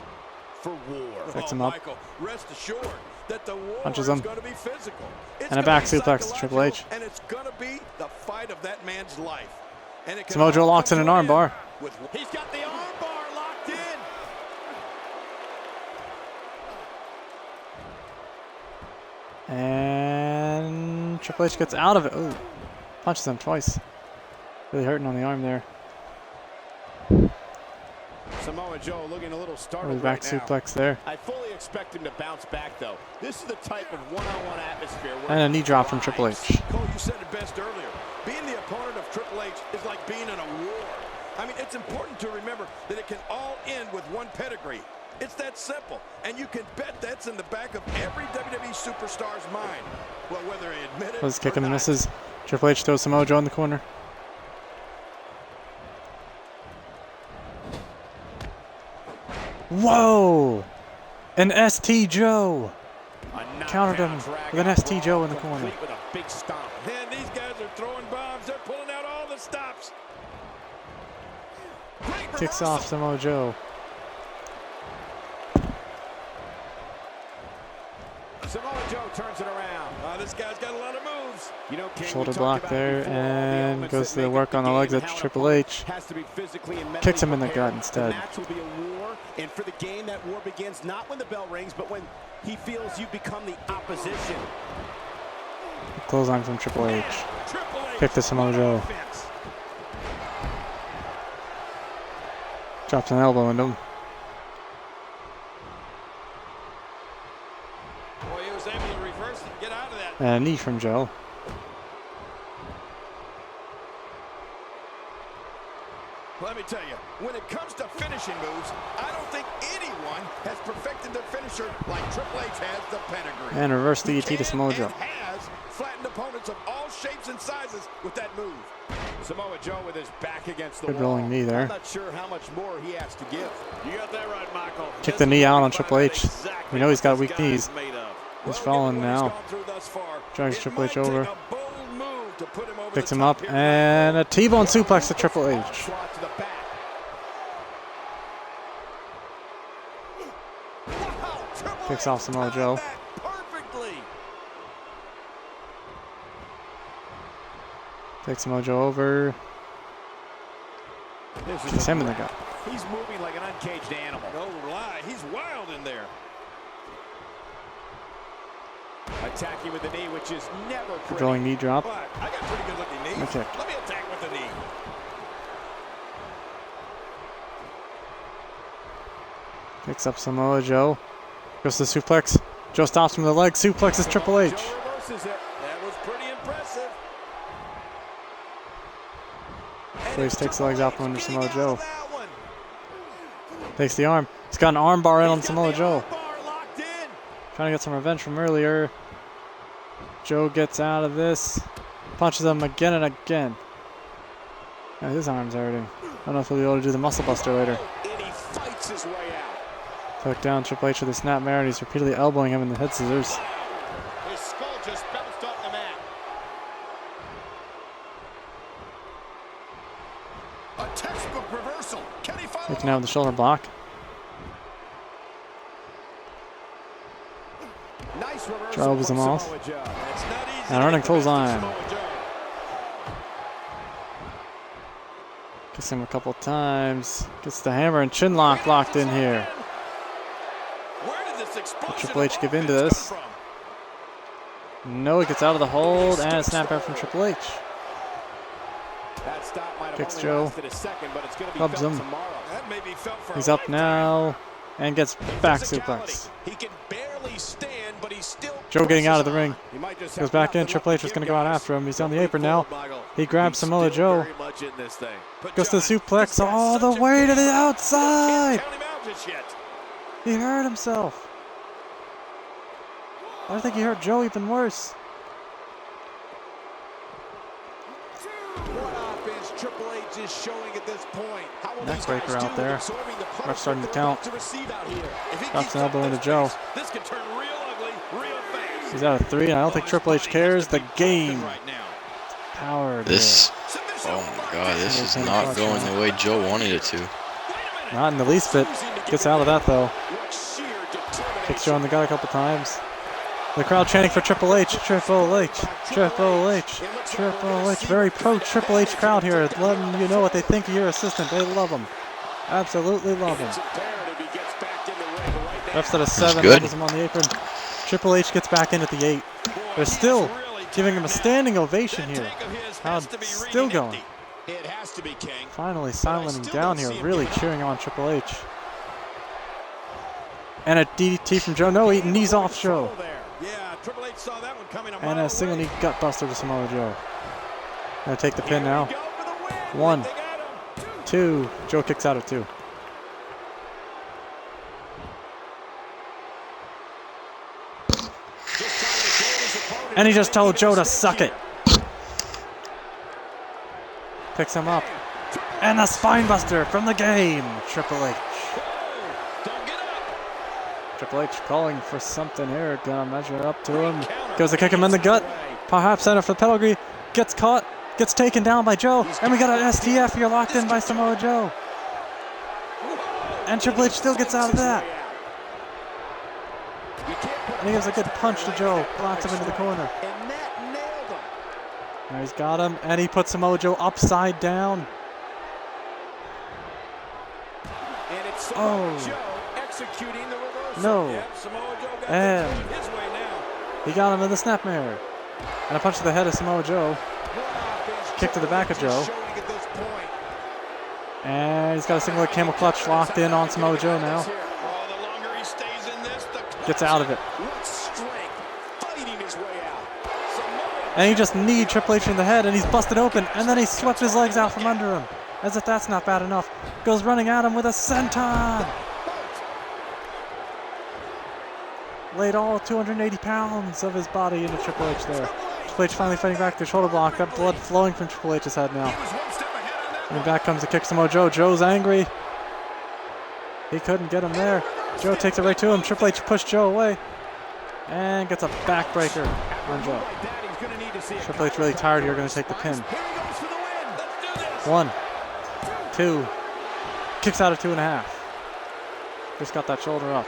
for war. Picks him up. Michael, rest assured that the war Punches is him. going to be physical. It's And a gonna back be suplex to Triple H. psychological, and it's going to be the fight of that man's life. And it can Samoa Joe all locks come in to an end armbar. with- He's got the arm bar locked in. And Triple H gets out of it. Ooh, punches him twice. Really hurting on the arm there. Samoa Joe looking a little startled Back right now. suplex there. I fully expect him to bounce back, though. This is the type of one-on-one atmosphere where And a knee drop from Triple H. Cole, you said it best earlier. Being the opponent of Triple H is like being in a war. I mean, it's important to remember that it can all end with one pedigree. It's that simple, and you can bet that's in the back of every WWE superstar's mind. Well, whether they admit it Was or kicking and not. misses. Triple H throws Samoa Joe in the corner. Whoa! An ST Joe! Countered him with an ST Joe in the corner. With a big stomp. Man, these guys are throwing bombs. They're pulling out all the stops. Great Kicks reversal. off Samoa Joe. Samoa Joe turns it around. This guy's got a lot of moves. You know, King, Shoulder we talked block about there, before, all the and elements goes that to the make work up the on the game legs and at how an Triple opponent H. has to be physically and mentally Kicks him in the prepared. gut instead. The match will be a war, and for the game, that war begins not when the bell rings, but when he feels you become the opposition. Clothesline from Triple H. Triple H. Kick to Samoa Joe. Offense. Drops an elbow into him. Boy, he was able to reverse and get out of that. And a knee from Joe. Let me tell you, when it comes to finishing moves, I don't think anyone has perfected their finisher like Triple H has the pedigree. And reverse He DDT to can Samoa Joe. and has flattened opponents of all shapes and sizes with that move. Samoa Joe with his back against the Good wall. rolling knee there. I'm not sure how much more he has to give. You got that right, Michael. Kick the knee out on Triple H. We know he's got weak knees. He's falling now. Drags Triple H over. Picks him up, and a T-bone suplex to Triple H. Slot to the back. Kicks off Samoa Joe. Perfectly. Takes Samoa Joe over. This is Kicks a him in the wrap. gut. He's moving like an uncaged animal. No lie, he's wild in there. Attacking with the knee, which is never pretty. Controlling knee drop. But I got pretty good looking knees. Okay. Let me attack with the knee. Picks up Samoa Joe. Goes to the suplex. Joe stops him with the leg. Suplexes Triple H. Joe reverses it. That was pretty impressive. Triple H takes the legs out from under Getting Samoa out Joe. of that one. Takes the arm. He's got an arm bar in on He's got Samoa the Joe. armbar locked in. Trying to get some revenge from earlier. Joe gets out of this. Punches him again and again. Oh, his arm's hurting. I don't know if he'll be able to do the muscle buster later. And he fights his way out. Took down Triple H with a snapmare, and he's repeatedly elbowing him in the head scissors. His skull just bounced off the mat. A textbook reversal. Can he follow Taking out with the shoulder block. Nice reversal Drove from him off. Samoa Joe. It's not easy. And running to get the best of clothesline. Samoa Joe. Gets him a couple times. Gets the hammer and chin lock locked in here. Where did this explosion Triple H of give in to offense this? come from? No, he gets out of the hold, and a snapback from Triple H. That stop might have Kicks only Joe. lasted a second, but it's going to be Clubs felt him. tomorrow. That may be felt for He's a up lifetime. now, and gets back Physicality. suplex. He can barely stand, but he's still Joe getting out of the presses ring. He might just Goes have back in. nothing Triple left H was to going to give, go out guys. after him. He's on the Don't apron be now. fooled, Michael. He grabs He's Samoa still Joe. very much in this thing. But Goes to the John, suplex this guy's all the such a way to the gamer. outside. Can't count him out just yet. He hurt himself. I think he hurt Joe even worse. What offense Triple H is showing at this point. How will Neck these breaker guys out do there. absorbing the punch Ref starting that to they're count. about to receive out here? If he Drops keeps an up elbow this into Joe. pace, this could turn real ugly real fast. He's out of 3, and I don't think Triple H cares. The game. Power. This, oh my God, this is not going the way Joe wanted it to. Not in the least bit. Gets out of that though. Kicks Joe in the gut a couple times. The crowd chanting for Triple H, Triple H, Triple H, Triple H. Very pro Triple H crowd here, letting you know what they think of your assistant. They love him. Absolutely love him. Refs at a 7, holds him on the apron. Triple H gets back in at the 8. They're still giving him a standing ovation here. Crowd still going. Finally silencing down here, really cheering on Triple H. And a DDT from Joe. No, he knees off Joe. And a single knee gut buster to Samoa Joe. Gonna take the pin now. 1, 2. Joe kicks out of 2. And he just told Joe to suck it. Picks him up. And a spine buster from the game. Triple H. Triple H calling for something here. Gonna measure it up to him. Goes to kick him in the gut. Perhaps center for the pedigree. Gets caught. Gets taken down by Joe. And we got an STF here locked in by Samoa Joe. And Triple H still gets out of that. And he gives a good punch to Joe. Blocks him into the corner. Now he's got him. And he puts Samoa Joe upside down. Oh. No. And he got him in the snapmare. And a punch to the head of Samoa Joe. Kick to the back of Joe. And he's got a single camel clutch locked in on Samoa Joe now. Gets out of it. And he just kneed Triple H in the head, and he's busted open. And then he swept his legs out from under him. As if that's not bad enough. Goes running at him with a senton. Laid all 280 pounds of his body into Triple H there. Triple H finally fighting back the shoulder block. Got blood flowing from Triple H's head now. And back comes the kick Samoa Joe. Joe's angry. He couldn't get him there. Joe takes it right to him. Triple H pushed Joe away. And gets a backbreaker on Joe. Triple H really tired here. Going to take the pin. 1, 2. Kicks out of 2.5. Just got that shoulder up.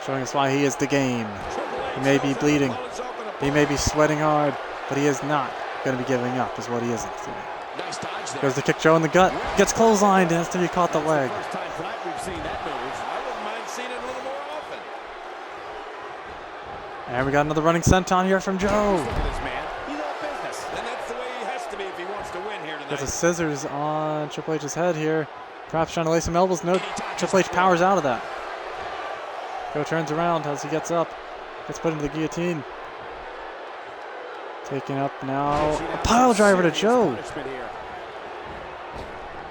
Showing us why he is the game. He may be bleeding. He may be sweating hard, but he is not going to be giving up, is what he isn't doing. Goes to kick Joe in the gut. Gets clotheslined and has to be caught the leg. And we got another running senton here from Joe. Gets a scissors on Triple H's head here. Perhaps trying to lay some elbows. No, Triple H powers out of that. Joe turns around as he gets up. Gets put into the guillotine. Taking up now. A pile driver to Joe.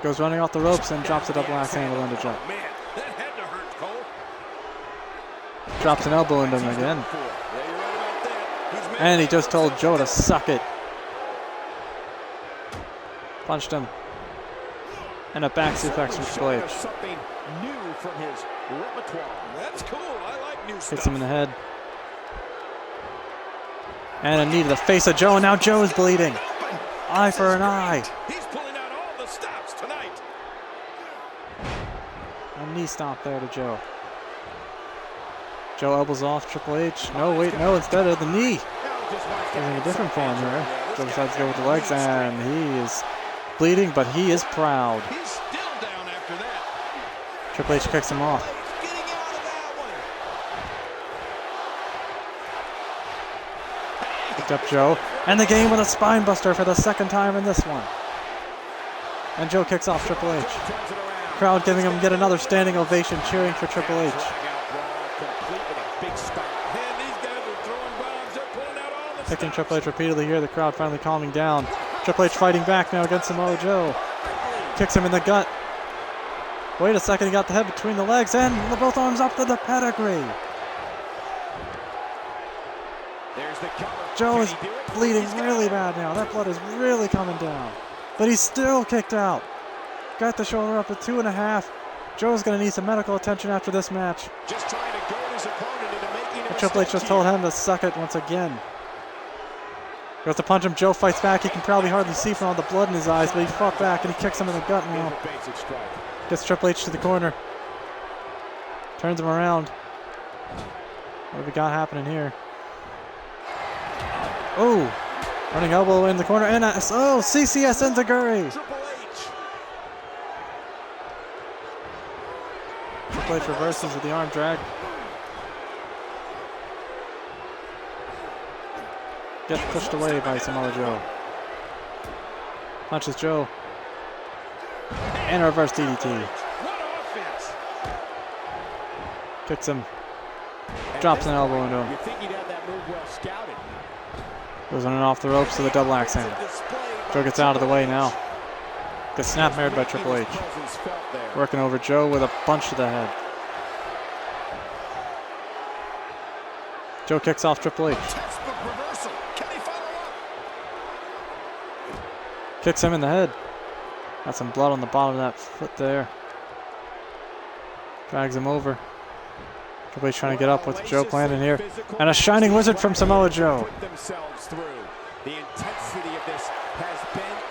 Goes running off the ropes and drops a double axe handle into Joe. Drops an elbow into him again. And he just told Joe to suck it. Punched him. And a back suplex from Triple H. Hits him in the head. And a knee to the face of Joe, and now Joe is bleeding. Eye for an eye. He's pulling out all the stops tonight. A knee stomp there to Joe. Joe elbows off Triple H. No, wait, no, instead of the knee. Using a different form here. Joe decides to go with the legs, and he is bleeding, but he is proud. He's still down after that. Triple H kicks him off. Picked up Joe. And the game with a spine buster for the second time in this one. And Joe kicks off Triple H. Crowd giving him yet another standing ovation, cheering for Triple H. Kicking Triple H repeatedly here. The crowd finally calming down. Triple H fighting back now against Samoa Joe. Kicks him in the gut. Wait a second, he got the head between the legs and both arms up to the pedigree. Joe is bleeding really bad now. That blood is really coming down. But he's still kicked out. Got the shoulder up at 2.5. Joe's going to need some medical attention after this match. Just trying to goad his opponent into making a But Triple H just told him to suck it once again. Goes to punch him. Joe fights back. He can probably hardly see from all the blood in his eyes, but he fought back and he kicks him in the gut now. Gets Triple H to the corner. Turns him around. What have we got happening here? Oh! Running elbow in the corner. And CCS Enziguri! Triple H reverses with the arm drag. Gets pushed away by Samoa Joe. Punches Joe. And a reverse DDT. Kicks him. Drops an elbow into him. Goes on and off the ropes to the double axe handle. Joe gets out of the way now. Gets snap-mared by Triple H. Working over Joe with a punch to the head. Joe kicks off Triple H. Kicks him in the head. Got some blood on the bottom of that foot there. Drags him over. Triple H trying to get up. What's Joe planning here? And a Shining Wizard from Samoa Joe.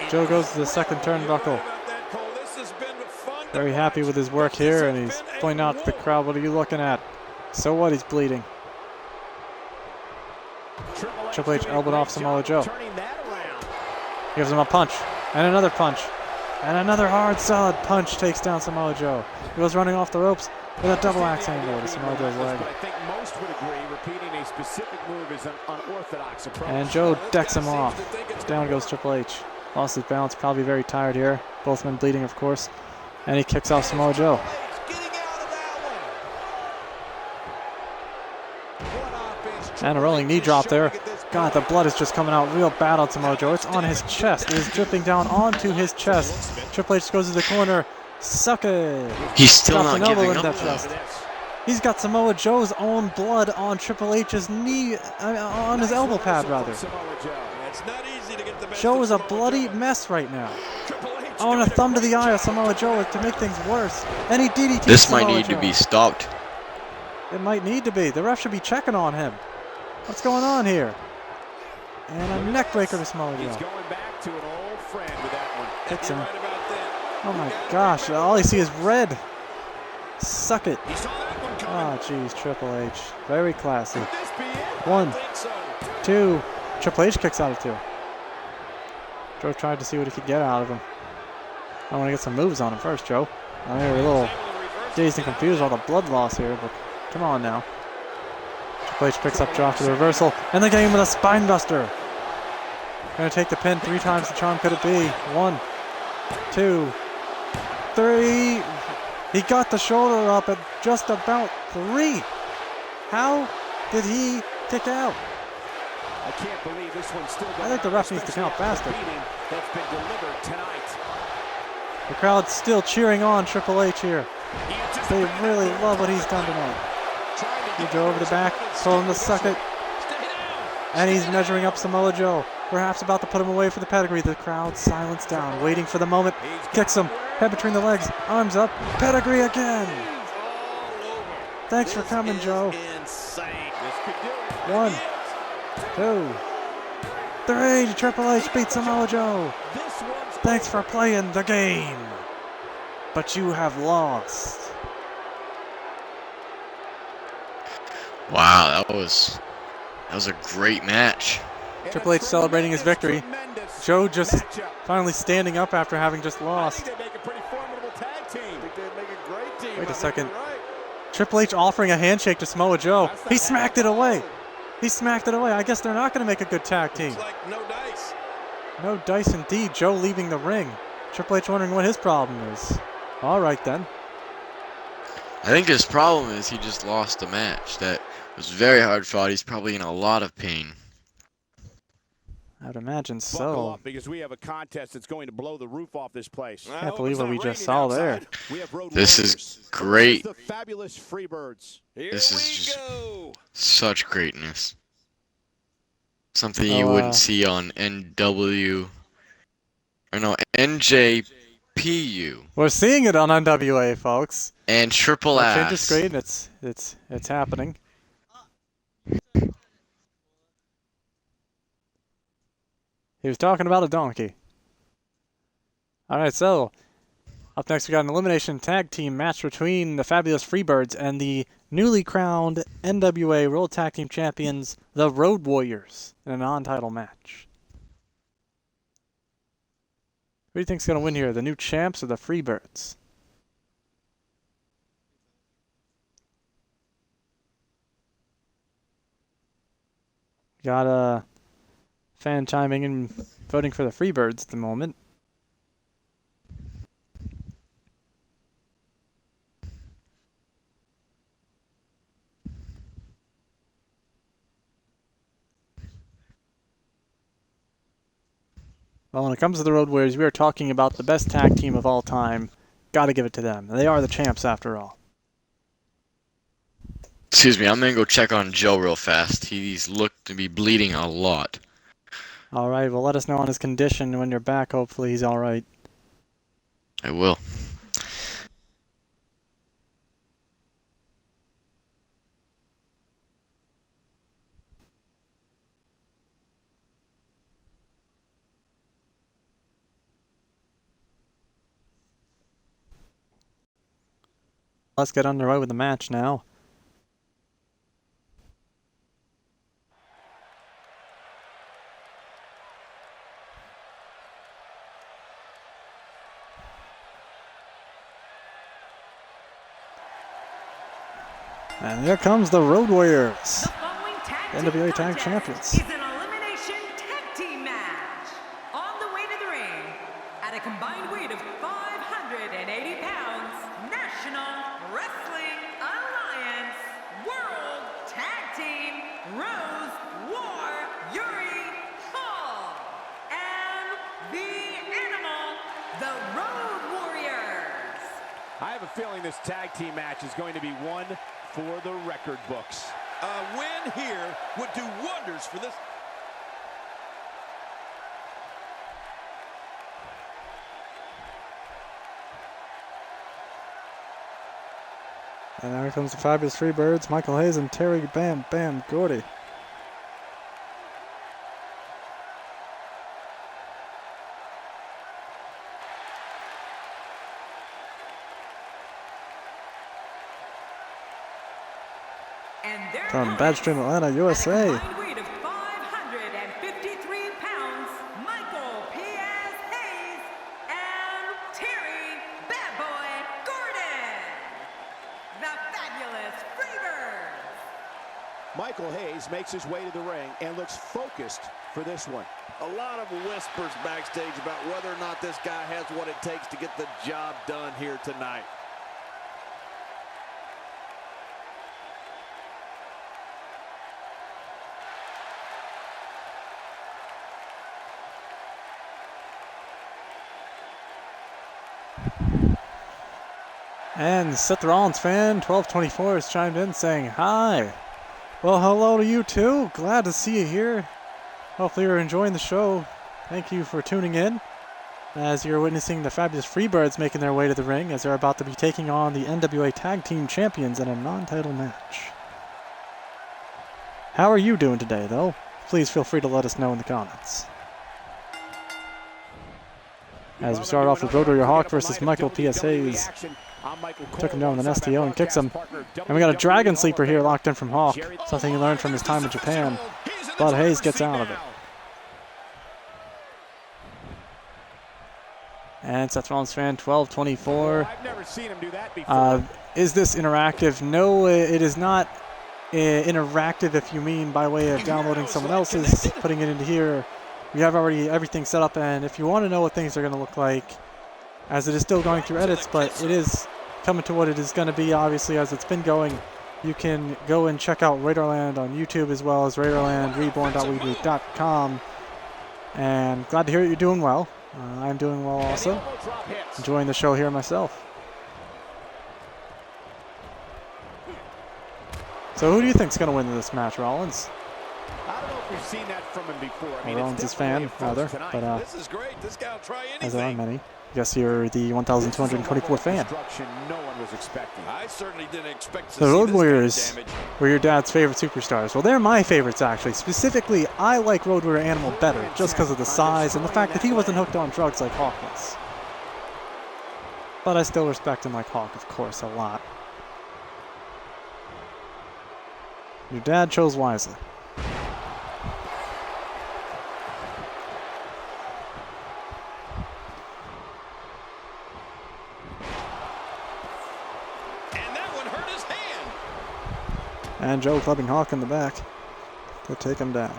Joe goes to the second turnbuckle. Very happy with his work here, and he's pointing out to the crowd, what are you looking at? So what? He's bleeding. Triple H elbowed off Samoa Joe. Gives him a punch, and another punch, and another hard, solid punch takes down Samoa Joe. He goes running off the ropes with a double axe handle to Samoa Joe's leg. And Joe decks him off. Down goes Triple H. Lost his balance, probably very tired here. Both men bleeding, of course. And he kicks off Samoa Joe. And a rolling knee drop there. God, the blood is just coming out real bad on Samoa Joe. It's on his chest. It is dripping down onto his chest. Triple H goes to the corner. Suck it. He's still not giving up. He's got Samoa Joe's own blood on Triple H's knee, on his elbow pad, rather. Joe is a bloody mess right now. I want a thumb to the eye of Samoa Joe to make things worse. And he DDTs This might Samoa need Joe. to be stopped. It might need to be. The ref should be checking on him. What's going on here? And a neck breaker to Samoa Joe. He's going back to an old friend with that one. Hits him. Oh my gosh, all I see is red. Suck it. Oh jeez, Triple H. Very classy. 1, 2. Triple H kicks out of 2. Joe tried to see what he could get out of him. I want to get some moves on him first, Joe. I hear a little dazed and confused with all the blood loss here, but come on now. Triple H picks up Joe after the reversal, and they're getting him with a spine buster. Gonna take the pin 3 times the charm could it be. 1, 2, 3. He got the shoulder up at just about 3. How did he kick out? I can't believe this one's still I think the ref needs to count faster. That's been delivered tonight. The crowd's still cheering on Triple H here. They really love what he's done tonight. He Joe over the back, told him to suck it. And he's measuring up Samoa Joe. Perhaps about to put him away for the pedigree. The crowd silenced down, waiting for the moment. Kicks him, head between the legs, arms up, pedigree again. Thanks for coming, Joe. 1, 2, 3. Triple H beats Samoa Joe. Thanks for playing the game. But you have lost. Wow, that was a great match. Triple H celebrating his victory. Joe just finally standing up after having just lost. Wait a second. Triple H offering a handshake to Samoa Joe. He smacked it away. He smacked it away. I guess they're not going to make a good tag team. No dice. No dice indeed. Joe leaving the ring. Triple H wondering what his problem is. All right then. I think his problem is he just lost the match. That was very hard fought. He's probably in a lot of pain. I'd imagine Buckle so. up because we have a contest that's going to blow the roof off this place. Can't believe what we just saw there. We have road This warriors. is great. The fabulous Freebirds. This is just such greatness. Something you wouldn't see on NW or no NJPW PU. We're seeing it on NWA, folks. And Triple Change the Ass. screen. It's happening. He was talking about a donkey. All right, so up next we got an elimination tag team match between the Fabulous Freebirds and the newly crowned NWA World Tag Team Champions, the Road Warriors, in a non-title match. Who do you think's gonna win here, the new champs or the Freebirds? Got a fan chiming in, voting for the Freebirds at the moment. Well, when it comes to the Road Warriors, we are talking about the best tag team of all time. Gotta give it to them. They are the champs after all. Excuse me, I'm gonna go check on Joe real fast. He's looked to be bleeding a lot. Alright, well let us know on his condition when you're back. Hopefully he's alright. I will. Let's get underway with the match now. And here comes the Road Warriors, The following tag NWA team Tag contest Champions. is an elimination tag team match. On the way to the ring, at a combined weight of 580 pounds, National Wrestling Alliance World Tag Team Rose War Yuri Hall and the Animal, the Road Warriors. I have a feeling this tag team match is going to be one for the record books. A win here would do wonders for this. And now here comes the Fabulous Freebirds, Michael Hayes and Terry Bam Bam Gordy. And their From opponents, Badstream Atlanta, at a USA. combined weight of 553 pounds, Michael P.S. Hayes and Terry Bad Boy Gordon, the Fabulous Freebirds. Michael Hayes makes his way to the ring and looks focused for this one. A lot of whispers backstage about whether or not this guy has what it takes to get the job done here tonight. And Seth Rollins fan 1224 has chimed in saying hi. Well, hello to you too. Glad to see you here. Hopefully you're enjoying the show. Thank you for tuning in as you're witnessing the Fabulous Freebirds making their way to the ring as they're about to be taking on the NWA Tag Team Champions in a non-title match. How are you doing today, though? Please feel free to let us know in the comments. As we start off with Road Warrior Hawk versus Michael P.S. Hayes. Took him down with an STO and kicks him. And we got a Dragon Sleeper here locked in from Hawk. Something he learned from his time in Japan. But Hayes gets out of it. And Seth Rollins fan 1224. I've never seen him do that before. Is this interactive? No, it is not interactive if you mean by way of downloading someone else's, putting it into here. We have already everything set up, and if you want to know what things are going to look like, as it is still going through edits, but it is coming to what it is going to be, obviously, as it's been going, you can go and check out Radarland on YouTube as well as Radarland, Reborn.weebly.com. And glad to hear you're doing well. I'm doing well also. Enjoying the show here myself. So who do you think's going to win this match, Rollins? I don't know if we've seen that from him before. I mean, Rollins is fan, rather, but This is great. This guy will try anything. as there are many. Guess you're the 1,224 fan. No one was expecting. I certainly didn't expect to The see Road this Warriors kind of damage. were your dad's favorite superstars. Well, they're my favorites, actually. Specifically, I like Road Warrior Animal better, just because of the size and the fact that he wasn't hooked on drugs like Hawk was. But I still respect him like Hawk, of course, a lot. Your dad chose wisely. And Joe clubbing Hawk in the back to take him down.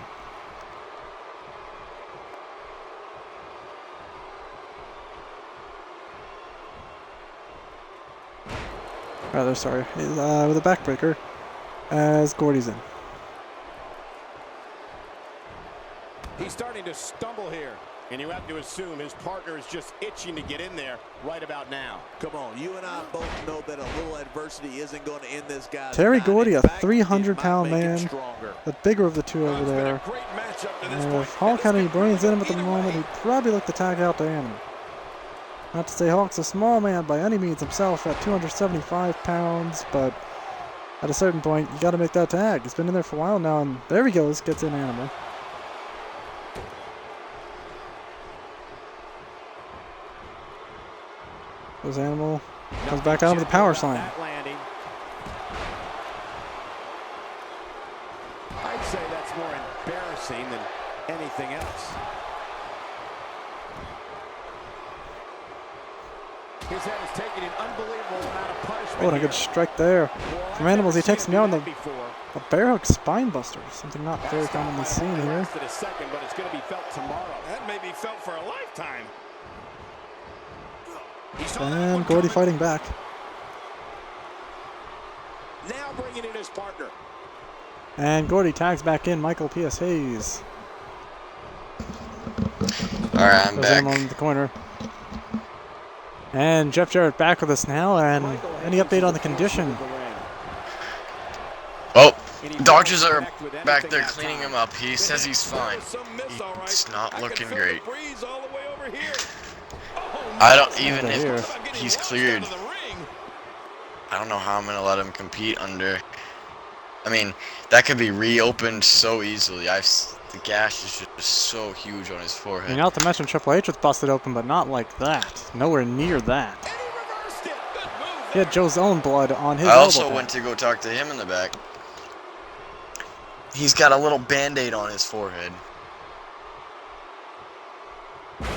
Rather, sorry. With a backbreaker as Gordy's in. He's starting to stumble here, and you have to assume his partner is just itching to get in there right about now. Come on, you and I both know that a little adversity isn't going to end this guy's Terry night. Gordy, In a fact, 300-pound it might make it man, stronger. the bigger of the two over there. And if Hawk had any brains in him at the moment, he'd probably look to tag out to Animal. Not to say Hawk's a small man by any means himself at 275 pounds, but at a certain point, you got to make that tag. He's been in there for a while now, and there he goes, gets in Animal. Goes Animal, comes back out of the power slam. I'd say that's more embarrassing than anything else. His head is taking an unbelievable amount of punishment. Oh, and a good strike there from Animals. He takes him down the a bear hook spine buster, something not very commonly seen here. But it's going to be felt tomorrow. That may be felt for a lifetime. And Gordy fighting back. Now bringing in his partner. And Gordy tags back in Michael P.S. Hayes. All right, I'm Goes back. Animal in the corner. And Jeff Jarrett back with us now. And any update on the condition? Oh, doctors are back there cleaning him up. He says he's fine. It's not looking great. I don't even if he's cleared. I don't know how I'm gonna let him compete under. I mean, that could be reopened so easily. The gash is just so huge on his I forehead. mean, not to mention Triple H was busted open, but not like that. Nowhere near that. He had Joe's own blood on his I also elbow went pad. to go talk to him in the back. He's got a little band-aid on his forehead.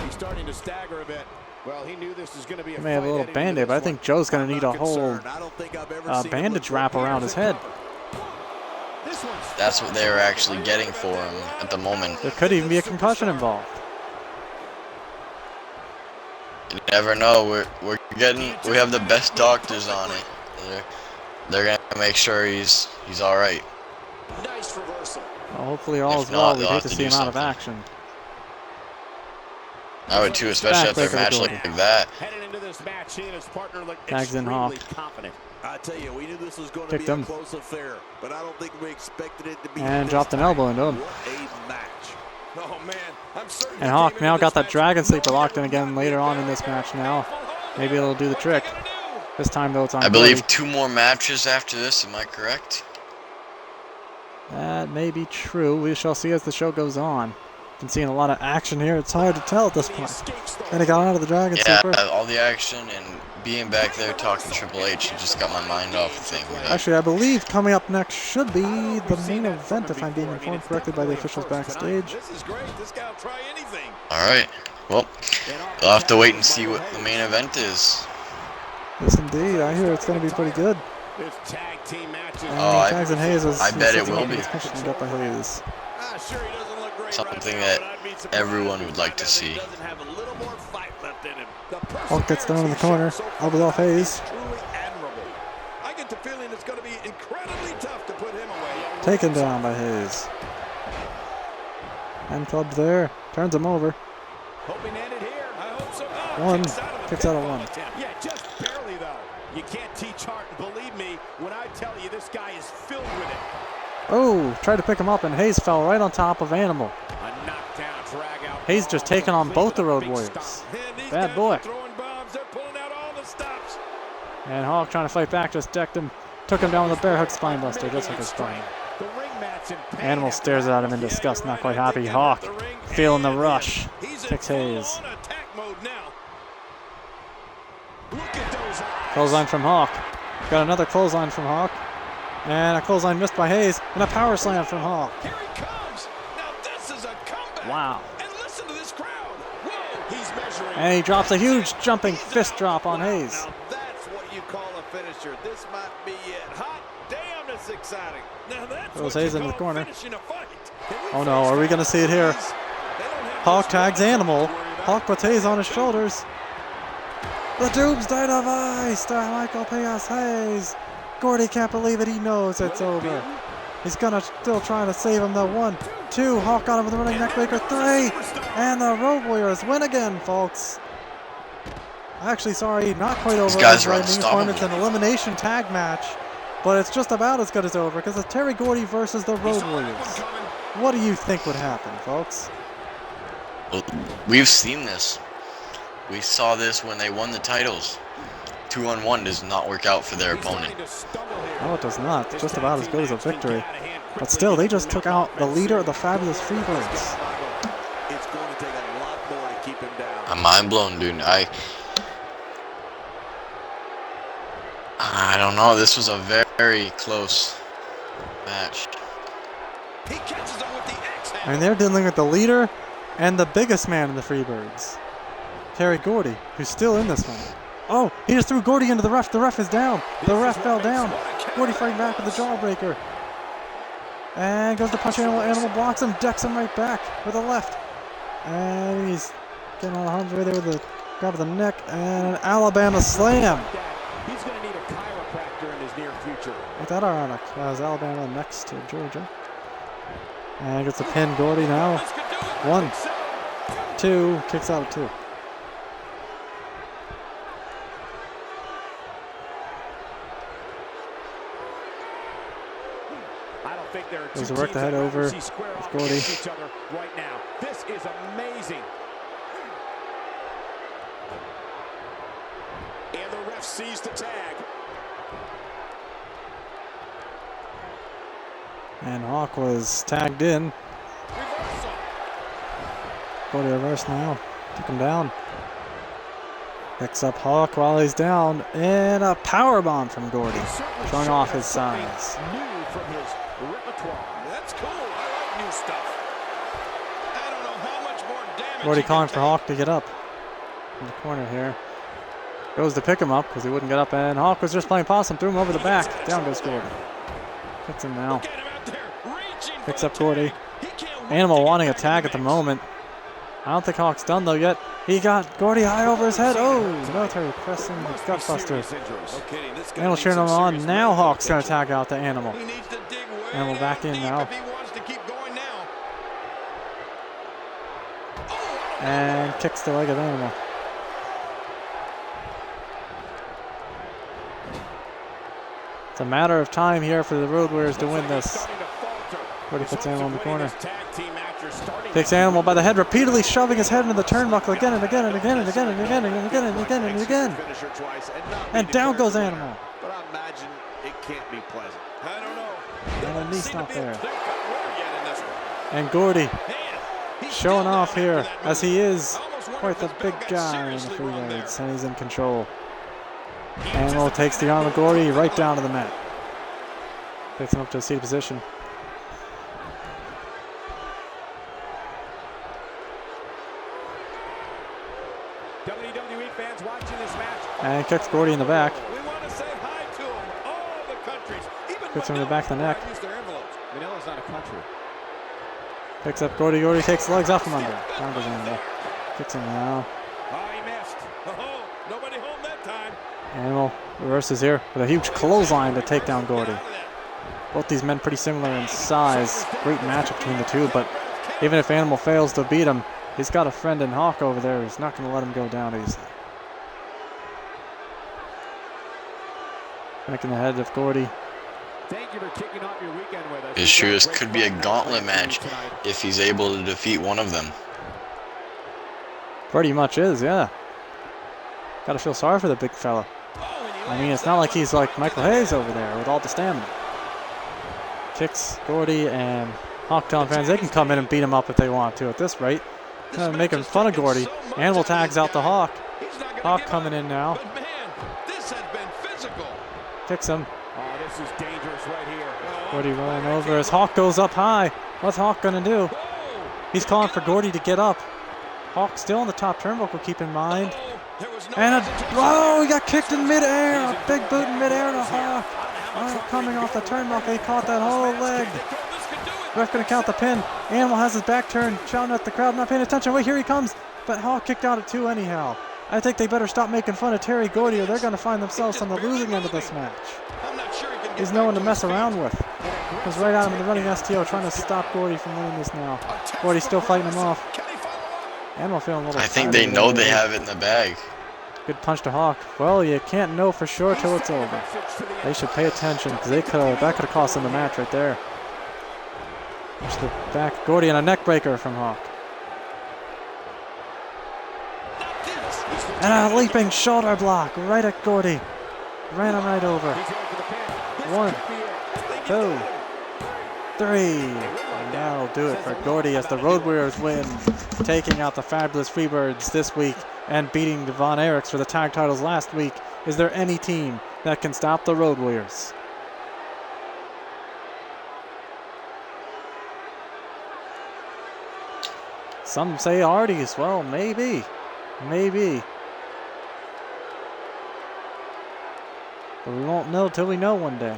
He's starting to stagger a bit. Well, he knew this was going to be a He may have a fight little heading band-aid, into but I this think one. Joe's going to need a whole I don't think I've ever seen him bandage look wrap around his head. This one's That's what they were actually getting for him at the moment. There could even be a concussion involved. You never know. We have the best doctors on it. They're gonna make sure he's all right. nice reversal. Well, hopefully all If is well. not, We'd they'll hate have to to see do him out of something. action. I would too, especially after a Backbreaker match to like Gordy. that. Heading into this match, he and his partner look Tags in extremely Hawk. confident. I tell you, we knew this was going to Kicked be him. a close affair, but I don't think we expected it to be. And this dropped an tight. elbow into him. What a match! Oh man, I'm certain And Hawk now got that Dragon Sleeper locked in again later on in this match now. Maybe it'll do the trick. This time, though, it's on I believe Gordy. 2 more matches after this. Am I correct? That may be true. We shall see as the show goes on. Been seeing a lot of action here. It's hard to tell at this point. And he got out of the Dragon Yeah, Sleeper. all the action and being back there talking Triple H, it just got my mind off the thing. You know? Actually, I believe coming up next should be the main event, if I'm being informed correctly by the officials backstage. This is great. This guy will try anything. All right. Well, we'll have to wait and see what the main event is. Yes, indeed. I hear it's going to be pretty good. This tag team match is Oh, Tags and Hayes is. I bet it will be. Up by Hayes. Sure, he doesn't look great Something right now, that but I'd be surprised everyone if would he like to see. doesn't have a little more fight left in him. Hawk gets thrown in the corner. Elbow off Hayes. Truly admirable. I get the feeling it's going to be incredibly tough to put him away. Taken down by Hayes. And clubbed there. Turns him over. hoping to end it here. I hope so. Oh, One. kicks out of the Kicks out of pinfall one. attempt. Yeah, just barely though. You can't teach heart. Believe me when I tell you this guy is filled with it. Oh, tried to pick him up, and Hayes fell right on top of Animal. A knockdown, drag out. Hayes just taking on both the Road Big Warriors. stop. Man, these Bad guys boy. are throwing And Hawk trying to fight back, just decked him. Took him down with a bear hook spine buster, just like his spine. Animal stares at him in disgust, not quite happy. Hawk feeling the rush. Kicks Hayes. Clothesline from Hawk. Got another clothesline from Hawk. And a clothesline missed by Hayes. And a power slam from Hawk. Here he comes. Now this is a comeback. Wow. And listen to this crowd. Whoa, he's measuring. And he drops a huge jumping fist drop on Hayes. Now that's what you call a finisher. This might be it. Hot damn, it's exciting. Now that's Throws what Hayes you in the call corner. finishing a fight. Oh no, are we going to see it here? They don't have Hawk this tags much Animal. to worry about. Hawk puts Hayes on his shoulders. The Doomsday Device to Michael P.S. Hayes. Gordy can't believe it. He knows it's over. He's going to still try to save him. The 1, 2. Hawk got him with the running neckbreaker. 3. And the Road Warriors win again, folks. Actually, sorry, not quite over. These guys are Right, unstoppable. it's an elimination tag match. But it's just about as good as over because it's Terry Gordy versus the Road Warriors. What do you think would happen, folks? Well, we've seen this. We saw this when they won the titles. 2-on-1 does not work out for their opponent. No, it does not. It's just about as good as a victory. But still, they just took out the leader of the Fabulous Freebirds. It's going to take a lot more to keep him down. I'm mind blown, dude. I don't know. This was a very close match. He catches him with the X handle. And they're dealing with the leader and the biggest man in the Freebirds, Terry Gordy, who's still in this one. Oh, he just threw Gordy into the ref. The ref is down. The ref fell down. Gordy fighting back with the jawbreaker. And goes to punch Animal. Animal blocks him, decks him right back with a left. And he's getting on the Hum's way there with the grab of the neck and an Alabama slam. He's going to need a chiropractor in his near future. Ain't that ironic? As Alabama next to Georgia. And gets a pin. Gordy now. 1, 2, kicks out at 2. I don't think there are Goes two to work the teams head that over rather see square with off Gordy. against each other right now. This is amazing. And the ref sees the tag. And Hawk was tagged in. Reversal. Gordy reverse now. Took him down. Picks up Hawk while he's down. And a powerbomb from Gordy. Showing off his size. New from his repertoire. That's cool. I like new stuff. I don't know how much more damage. Gordy he calling can for take. Hawk to get up. In the corner here. Goes to pick him up because he wouldn't get up. And Hawk was just playing possum. Threw him over the back. Down goes Gordy. Picks him now. Look at him out there, reaching Picks for up the Gordy. tag. He can't wait Animal to get wanting a back in tag the at the mix. moment. I don't think Hawk's done though yet. He got Gordy high over his head. Oh, military pressing gutbuster. Serious injuries. No kidding, this guy Animal needs cheering some him on. serious Now medical Hawk's going to attention. tag out the Animal. He needs to dig way Animal back in deep now. if he wants to keep going now. And kicks the leg of Animal. It's a matter of time here for the Road Warriors to win this. Starting to falter. Gordy puts Animal in the corner. This tag team match are starting Takes to- Animal by the head, repeatedly shoving his head into the turnbuckle again and again and again and again and again and again and again and again. Finisher twice and not And be down declared goes the winner. Animal. But I imagine it can't be pleasant. I don't know. And the knee's Seem to not be a there. clear-cut winner yet in this one. And Gordy Man, he's showing still off down here after that as move. he is I almost wonder quite if the his big belt got guy in the seriously wrong there. Freebirds, and he's in control. Animal takes the arm of Gordy right down to the mat. Takes him up to a seated position. WWE fans watching this match. And kicks Gordy in the back. We want to say hi to him, all the countries. Even Puts him in the Manila back of the neck. might use their envelopes. Manila's not a country. Picks up Gordy. Gordy takes the legs off from under. Down goes Animal. Kicks him now. Oh, he missed. Oh, nobody home that time. Animal reverses here with a huge clothesline to take down Gordy. Get out of that. Both these men pretty similar in size. Great matchup between the two, but even if Animal fails to beat him, he's got a friend in Hawk over there who's not going to let him go down easily. Back in the head of Gordy. Thank you for kicking off your weekend with us. It sure as could be a gauntlet match Tonight. if he's able to defeat one of them. Pretty much is, yeah. Gotta feel sorry for the big fella. Oh, and he I mean, it's not like he's like Michael Hayes over there with all the stamina. Kicks Gordy and Hawktown fans, they can come in and beat him up if they want to at this rate. Kind of making fun of Gordy. Animal tags out the Hawk. Hawk coming in now. But man, this has been physical. Kicks him. Oh, this is dangerous right here. Gordy rolling over as Hawk goes up high. What's Hawk gonna do? He's calling for Gordy to get up. Hawk still on the top turnbuckle, keep in mind. And he got kicked in midair. A big boot in midair to Hawk. Coming off the turnbuckle, he caught that whole leg. Ref gonna count the pin. Animal has his back turned, shouting at the crowd, not paying attention. Wait, here he comes. But Hawk kicked out at 2 anyhow. I think they better stop making fun of Terry Gordy or they're gonna find themselves on the losing end of this match. He's no one to mess around with. He's right at him in the running STO, trying to stop Gordy from winning this now. Gordy's still fighting him off. Animal feeling a little. I think they know they have it in the bag. Good punch to Hawk. Well, you can't know for sure till it's over. They should pay attention because that could have cost them the match right there. Push the back, Gordy, and a neck breaker from Hawk. And a leaping shoulder block right at Gordy. Ran him right over. 1, 2, 3. And that'll do it for Gordy as the Road Warriors win, taking out the Fabulous Freebirds this week and beating the Von Erichs for the tag titles last week. Is there any team that can stop the Road Warriors? Some say Hardy's. Well, maybe. Maybe. But we won't know till we know one day.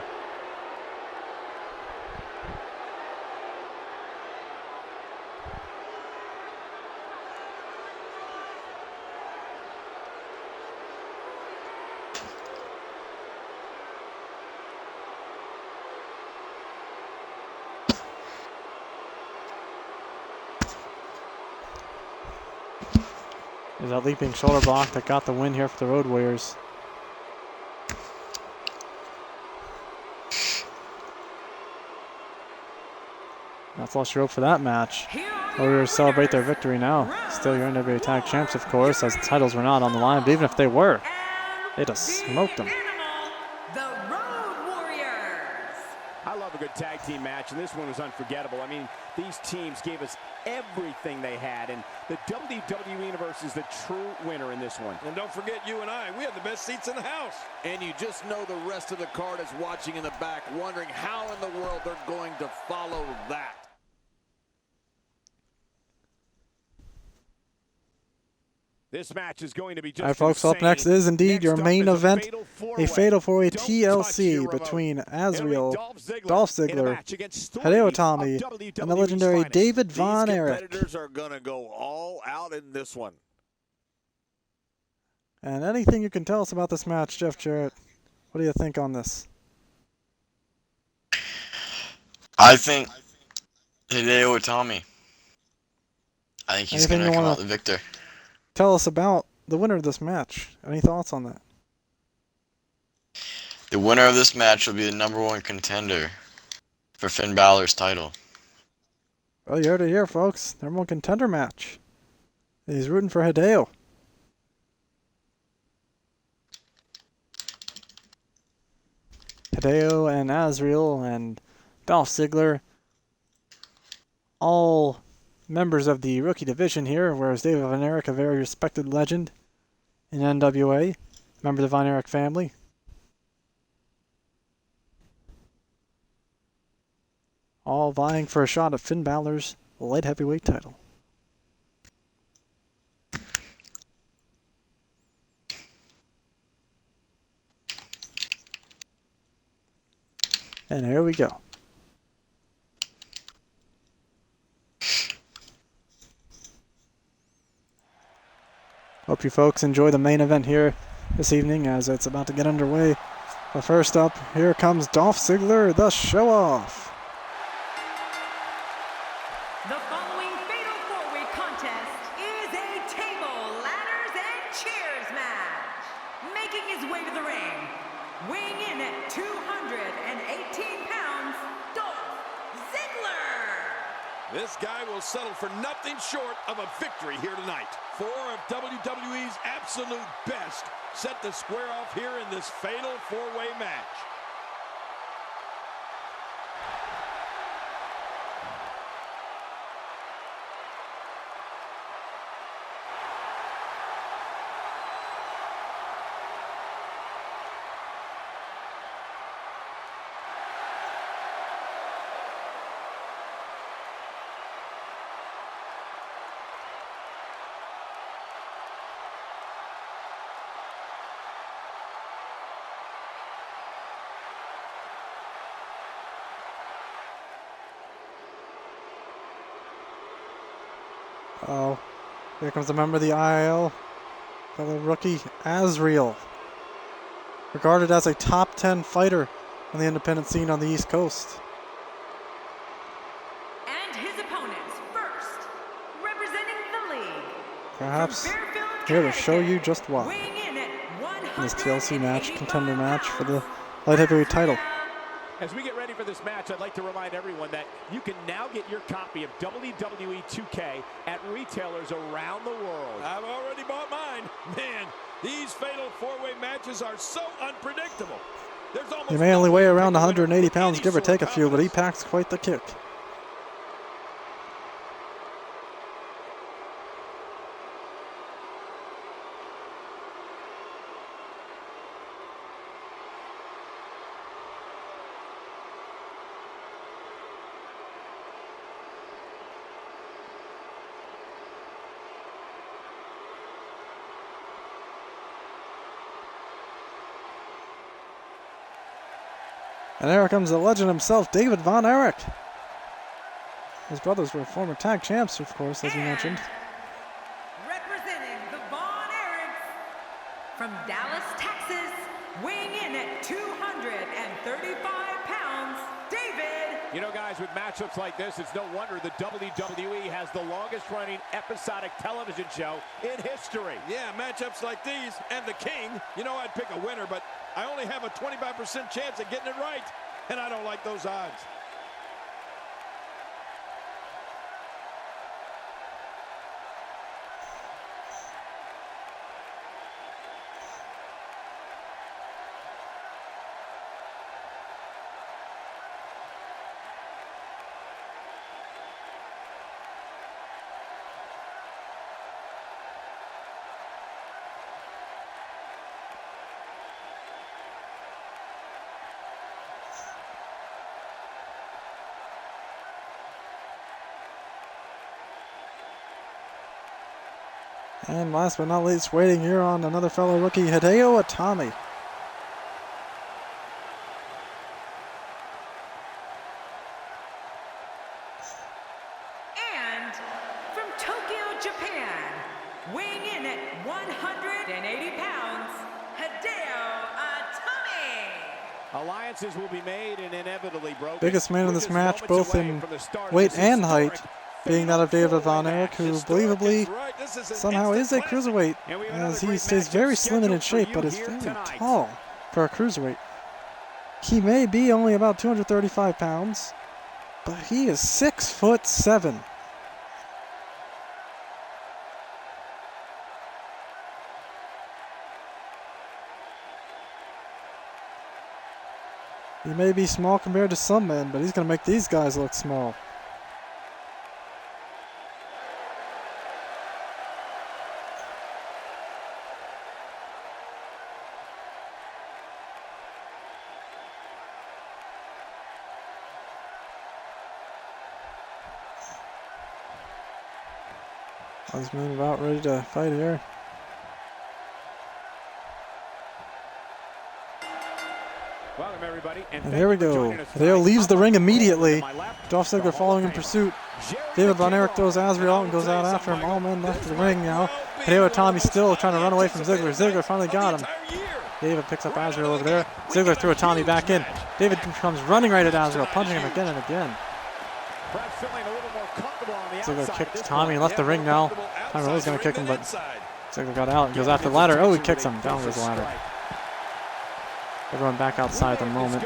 There's that leaping shoulder block that got the win here for the Road Warriors. That's all she wrote for that match. Warriors celebrate their victory now. Still your NWA Tag Champs, of course, as the titles were not on the line, but even if they were, they just smoked them. The Road Warriors. I love a good tag team match, and this one was unforgettable. I mean, these teams gave us everything they had, and the WWE Universe is the true winner in this one. And don't forget you and I, we have the best seats in the house. And you just know the rest of the card is watching in the back, wondering how in the world they're going to follow that. This match is going to be just All right, folks, up next is indeed your main event, a Fatal 4-Way TLC between Azriel, Dolph Ziggler, Hideo Itami, and the legendary David Von Erich. These competitors are going to go all out in this one. And anything you can tell us about this match, Jeff Jarrett, what do you think on this? I think Hideo Itami. I think he's going to come out the victor. Tell us about the winner of this match. Any thoughts on that? The winner of this match will be the #1 contender for Finn Balor's title. Well, you heard it here, folks. #1 contender match. He's rooting for Hideo. Hideo and Azriel and Dolph Ziggler, all members of the rookie division here, whereas David Von Erich, a very respected legend in NWA, member of the Von Erich family. All vying for a shot at Finn Balor's light heavyweight title. And here we go. Hope you folks enjoy the main event here this evening as it's about to get underway. But first up, here comes Dolph Ziggler, the show-off. The following Fatal 4-Way contest is a table, ladders, and chairs match. Making his way to the ring, weighing in at 218 pounds, Dolph Ziggler. This guy will settle for nothing short of a victory here tonight. 4 of WWE's absolute best set to square off here in this fatal 4-way match. Oh, here comes a member of the IL, fellow rookie Azriel, regarded as a top 10 fighter on the independent scene on the East Coast. And his opponents first, representing the league. Perhaps From Fairfield, here to show you Connecticut, just why. weighing in at In this TLC match, 185 contender match for the pounds, light heavyweight title. As we get ready for this match, I'd like to remind everyone that you can now get your copy of WWE 2K at retailers around the world. I've already bought mine. Man, these fatal 4-way matches are so unpredictable. There's almost He may only weigh nothing around to 180 with pounds, any give or sort take a of few, but he confidence. packs quite the kick. And there comes the legend himself, David Von Erich. His brothers were former tag champs, of course, as we mentioned. Representing the Von Erichs from Dallas, Texas, weighing in at 235 pounds, David. You know, guys, with matchups like this, it's no wonder the WWE has the longest-running episodic television show in history. Yeah, matchups like these and the King, you know I'd pick a winner, but I only have a 25% chance of getting it right, and I don't like those odds. And last but not least, waiting here on another fellow rookie, Hideo Itami. And from Tokyo, Japan, weighing in at 180 pounds, Hideo Itami. Alliances will be made and inevitably broken. Biggest man in We're this just match, moments both away in from the start of weight this and historic height, being that of David Von Erich, who believably Right, this is an somehow is a instant classic. cruiserweight, And we have another as he great stays matchup very slim and in scheduled shape, for but you is here very tonight. tall for a cruiserweight. He may be only about 235 pounds, but he is 6'7". He may be small compared to some men, but he's going to make these guys look small. This man about ready to fight here. Welcome, everybody. And here we go. Hideo leaves the ring immediately. Dolph Ziggler following in pursuit. David Von Erich throws Azriel out and goes out after him. All men left the ring now. Hideo Itami still trying to run away from Ziggler. Ziggler finally got him. David picks up Azriel over there. Ziggler threw Itami back in. David comes running right at Azriel, punching him again and again. Ziggler kicked Tommy and left the ring now. Tommy really was going to kick him, but Ziggler got out and goes after the ladder. Oh, he kicks him. Down goes the ladder. They're going back outside at the moment.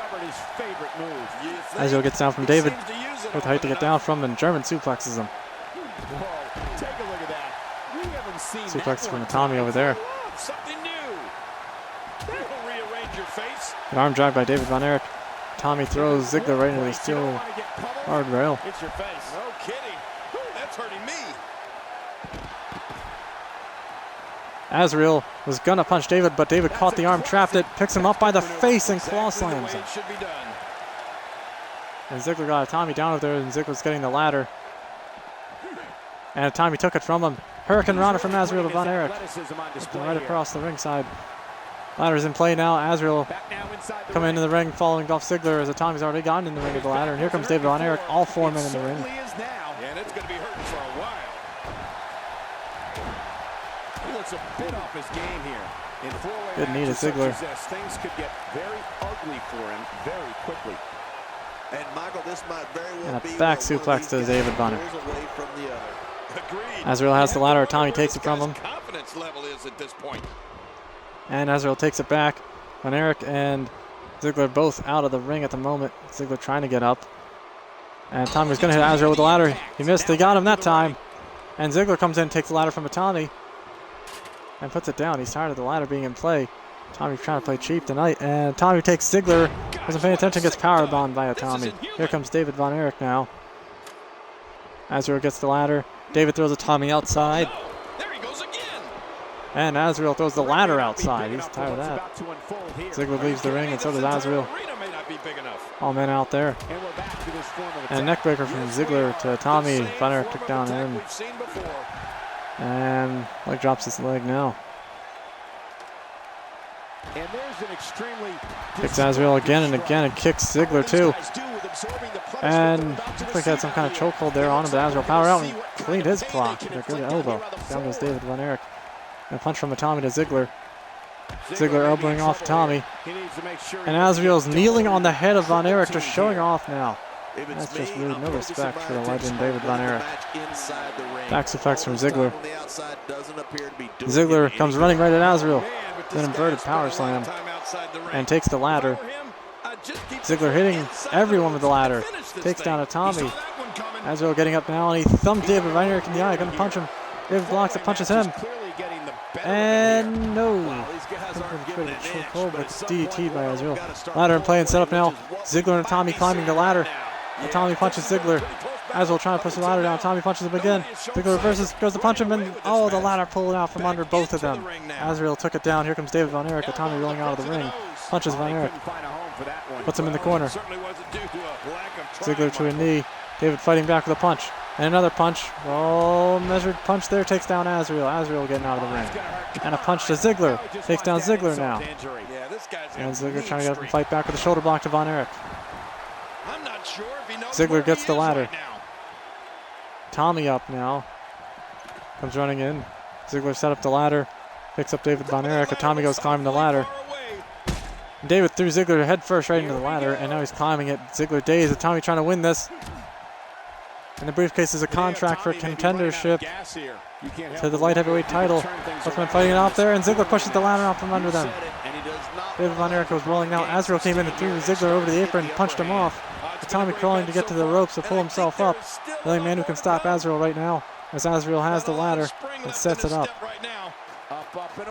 Azrael gets down from David with height to get down from, and German suplexes him. Whoa, take a look at that. We haven't seen Suplex from Tommy over there. Something new. That'll rearrange your face. An arm drag by David Von Erich. Tommy throws Ziggler right into the steel guardrail. It's your face. No kidding. Whew, that's hurting me. Azrael was gonna punch David, but David caught the arm, trapped it, picks him up by the face, and claw slams him. Should be done. And Ziggler got a Tommy down over there, and Ziggler's getting the ladder. And Tommy took it from him. Hurricane Rana from Azrael to Von Erich. Right across the ringside. Ladder's in play now. Azrael coming into the ring, following Dolph Ziggler as the Tommy's already gotten in the ring with the ladder. And here comes David Von Erich, all 4 men in the ring. And it's going to be hurting for a while. He looks a bit off his game here. In four-way Good knee to matches such Ziggler. as this, things could get very ugly for him very quickly. And Michael, this might very well And be a back where one of suplex these to David guys Von Erich. pulls away from the other. Agreed. Azrael has the ladder. Tommy Where takes it this from guy's him. confidence level is at this point. And Azrael takes it back. Von Erich and Ziggler both out of the ring at the moment. Ziggler trying to get up. And Tommy was going to hit Azrael with the ladder. He missed. They got him that time. And Ziggler comes in, takes the ladder from a Tommy, and puts it down. He's tired of the ladder being in play. Tommy's trying to play cheap tonight. And Tommy takes Ziggler. Wasn't paying attention, gets powerbombed by a Tommy. Here comes David Von Erich now. Azrael gets the ladder. David throws a Tommy outside. There he goes again. And Azrael throws the ladder outside. He's tired of that. Ziggler leaves the ring, and so does Azrael. Arena may not be big enough. All men out there. And we're back to this form of And a attack. neckbreaker from Ziggler to Tommy. Same Von Erich form took of down attack him. we've seen before. And leg drops his leg now. And there's an extremely Kicks Azrael again and again and kicks Ziggler too. And looks like he had some kind of chokehold there on him, but Azrael powered out and cleaned his clock with a good elbow. Down goes David Von Erich. And a punch from a Tommy to Ziggler. Ziggler elbowing off Tommy. And Azrael's kneeling on the head of Von Erich, just showing off now. That's just rude. No respect for the legend David Von Erich. Back suplex from Ziggler. Ziggler comes running right at Azrael. Then inverted power slam. And takes the ladder. Ziggler hitting everyone with the ladder. Takes down a Tommy. Azrael getting up now, and he thumbed David Von Erich in the eye. Gonna punch him. David blocks it, punches him. And no. Chokehold, but it's DDT'd by Azrael. Ladder in play and set up now. Ziggler and Tommy climbing the ladder. And Tommy punches Ziggler. Azrael trying to push the ladder down. Tommy punches him again. Ziggler reverses, goes to punch him, and oh, the ladder pulled out from under both of them. Azrael took it down. Here comes David Von Erich. Tommy rolling out of the ring. Punches Von Erich. Puts him in the corner. Ziggler to a knee. David fighting back with a punch. And another punch. Oh, measured punch there. Takes down Azrael. Azrael getting out of the ring. And a punch to Ziggler. Takes down Ziggler now. And Ziggler trying to get up and fight back with a shoulder block to Von Erich. Ziggler gets the ladder. Tommy up now. Comes running in. Ziggler set up the ladder. Picks up David Von Erich. Tommy goes climbing the ladder. David threw Ziggler head first right into the ladder, and now he's climbing it. Ziggler dazed. Tommy trying to win this. And the briefcase is a contract for contendership to the light heavyweight title. Both men fighting it out there, and Ziggler pushes the ladder out from under them. David Von Erich was rolling out. Azrael came in and threw Ziggler over the apron, punched him off. Tommy crawling to get to the ropes to pull himself up. The only man who can stop Azrael right now, as Azrael has the ladder and sets it up.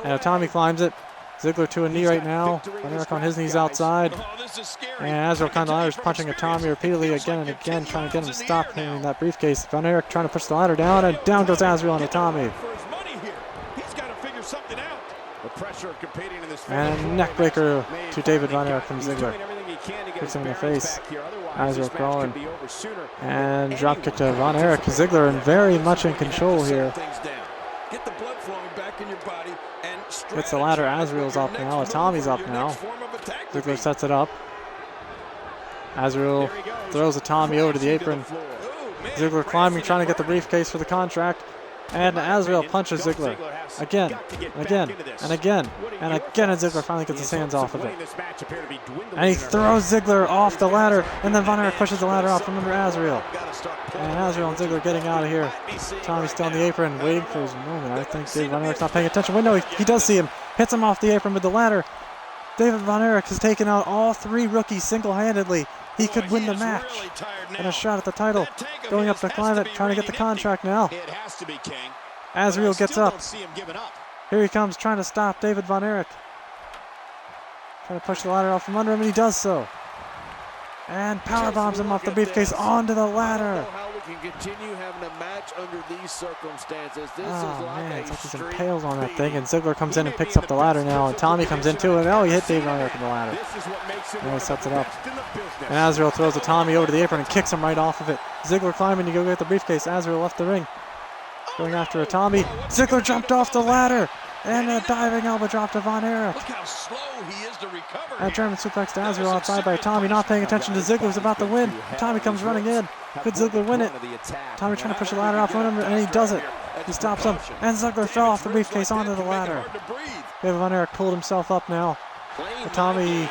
And Tommy climbs it. Ziggler to a knee right now. Von Erich on his knees outside. And Azrael kind of ladder is punching a Tommy repeatedly again and again, trying to get him to stop hitting that briefcase. Von Erich trying to push the ladder down, and down goes Azrael on a Tommy. And neckbreaker to David Von Erich from Ziggler. Kicks him in the face. Azrael crawling. And dropkick to Von Erich. Ziggler and very much in control here. Gets the ladder. Azrael's up now. Tommy's up now. Ziggler sets it up. Azrael throws a Tommy over to the apron. Ziggler climbing, trying to get the briefcase for the contract. And Azrael punches Ziggler. Again, and again, and again, and again, and Ziggler finally gets his hands off of it. And he throws Ziggler off the ladder, and then Von Erich pushes the ladder out from under Azrael. And Azrael and Ziggler getting out of here. Tommy's still on the apron, waiting for his moment. I think David Von Erich's not paying attention. Wait, no, he does see him. Hits him off the apron with the ladder. David Von Erich has taken out all 3 rookies single-handedly. He could win the match. Really And a shot at the title. Going up to climb it, trying to get the contract now. It has to be, King. Azriel gets up. Don't see him giving up. Here he comes, trying to stop David Von Erich. Trying to push the ladder out from under him, and he does so. And power bombs him off the briefcase onto the ladder. I don't know how we can continue having a match under these circumstances. This Oh is like man, a it's like he's street impaled on that beat. thing, and Ziggler comes in and picks up the ladder now, and Tommy comes in too, and oh, he hit David Von Erich in the ladder. This is what makes him Now he one of sets the it up. best in the business. And Azriel throws a Tommy over to the apron and kicks him right off of it. Ziggler climbing to go get the briefcase. Azriel left the ring. Going after a Tommy. Ziggler jumped off the ladder. And a diving elbow drop to Von Erich. Look how slow he is to recover. A German suplex to Azriel outside by Tommy, not paying attention to Ziggler, who's about to win. Tommy comes running in. Could Ziggler win it? Tommy trying to push the ladder out from him, and he does it. He stops him, and Ziggler fell off the briefcase onto the ladder. David Von Erich pulled himself up now. But Tommy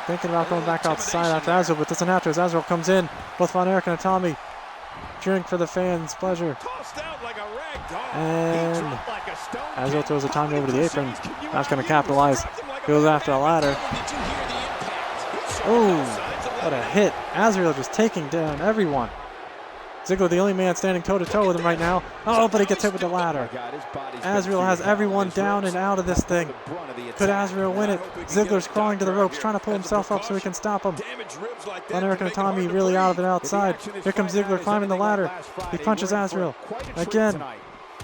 thinking about going back outside after Azriel, but doesn't have to as Azriel comes in. Both Von Erich and a Tommy cheering for the fans' pleasure. And Azriel throws a Tommy over to the apron. Not going to capitalize. Goes after the ladder. Oh, what a hit. Azriel just taking down everyone. Ziggler the only man standing toe-to-toe with him right now. Oh, but he gets hit with the ladder. Azriel has everyone down and out of this thing. Could Azriel win it? Ziggler's crawling to the ropes, trying to pull himself up so he can stop him. Von Erich and Tommy really out of it outside. Here comes Ziggler climbing the ladder. He punches Azriel. Again.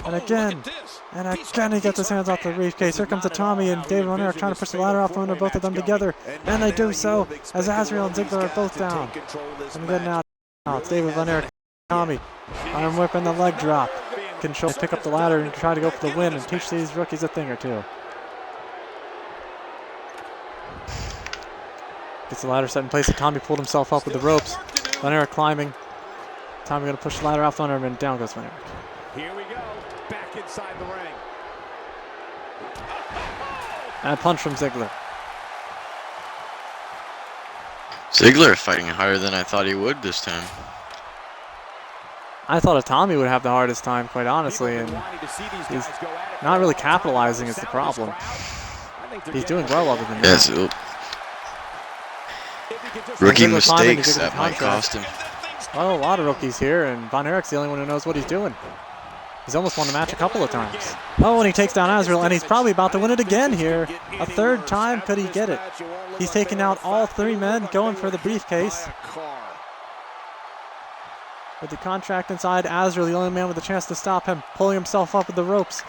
And again. And again he gets his hands off the briefcase. Here comes a Tommy and David Von Erich trying to push the ladder off from under both of them together. And they do so as Azriel and Ziggler are both down. And then now it's David Von Erich. Tommy, arm whip and the leg drop. Control, pick up the ladder and try to go for the win and teach these rookies a thing or two. Gets the ladder set in place and Tommy pulled himself up with the ropes. Von Erich climbing. Tommy going to push the ladder out from under him and down goes Von Erich. Here we go, back inside the ring. And a punch from Ziggler. Ziggler fighting harder than I thought he would this time. I thought a Tommy would have the hardest time, quite honestly, and he's not really capitalizing is the problem. He's doing well other than Yes, that. rookie Ziggler climbing to mistakes get that the might contract. cost him. Well, a lot of rookies here, and Von Erich's the only one who knows what he's doing. He's almost won the match a couple of times. Oh, and he takes down Azriel, and he's probably about to win it again here. A third time, could he get it? He's taking out all 3 men, going for the briefcase. With the contract inside, Azriel, the only man with a chance to stop him, pulling himself up with the ropes.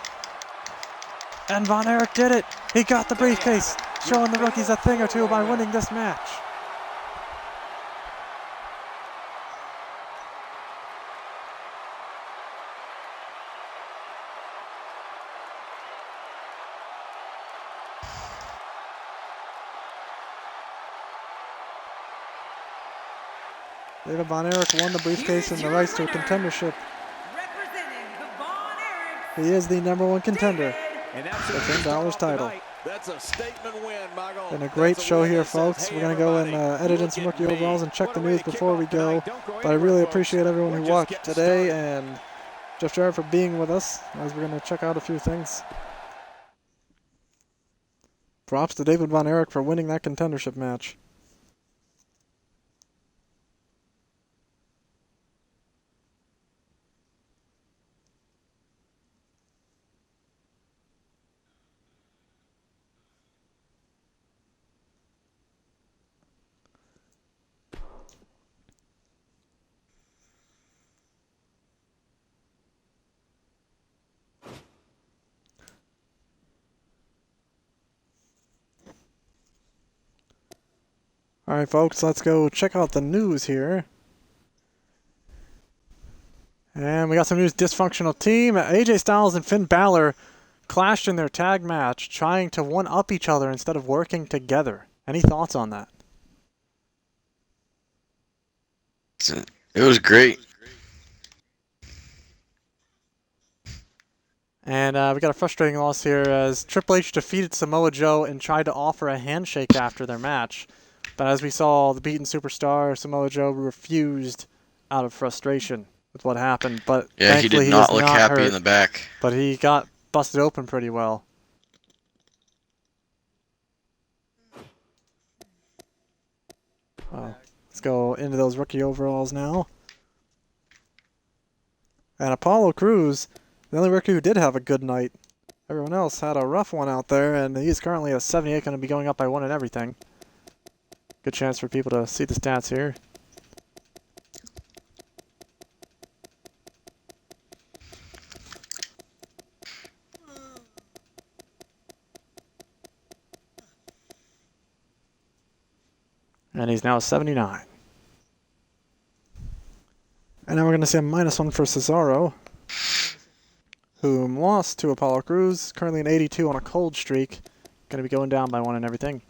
And Von Erich did it. He got the briefcase, showing the rookies a thing or two by winning this match. David Von Erich won the briefcase and the rights to a contendership. Representing the Von Erichs, He is the #1 contender. And that's The Finn Balor's title. That's a statement win, Michael. Been a great show here, folks. We're going to go and edit in some rookie overalls and check the news before we go. But I really appreciate everyone who watched today and Jeff Jarrett for being with us as we're going to check out a few things. Props to David Von Erich for winning that contendership match. Alright folks, let's go check out the news here. And we got some news. Dysfunctional team. AJ Styles and Finn Balor clashed in their tag match, trying to one-up each other instead of working together. Any thoughts on that? It was great. And we got a frustrating loss here as Triple H defeated Samoa Joe and tried to offer a handshake after their match. But as we saw, the beaten superstar, Samoa Joe, refused out of frustration with what happened. But Yeah, he thankfully did not was look not happy hurt, in the back. but he got busted open pretty well. go into those rookie overalls now. And Apollo Crews, the only rookie who did have a good night. Everyone else had a rough one out there, and he's currently a 78, going to be going up by 1 and everything. Good chance for people to see the stats here. And he's now a 79. And now we're going to see a -1 for Cesaro, whom lost to Apollo Crews, currently an 82 on a cold streak. Going to be going down by 1 and everything.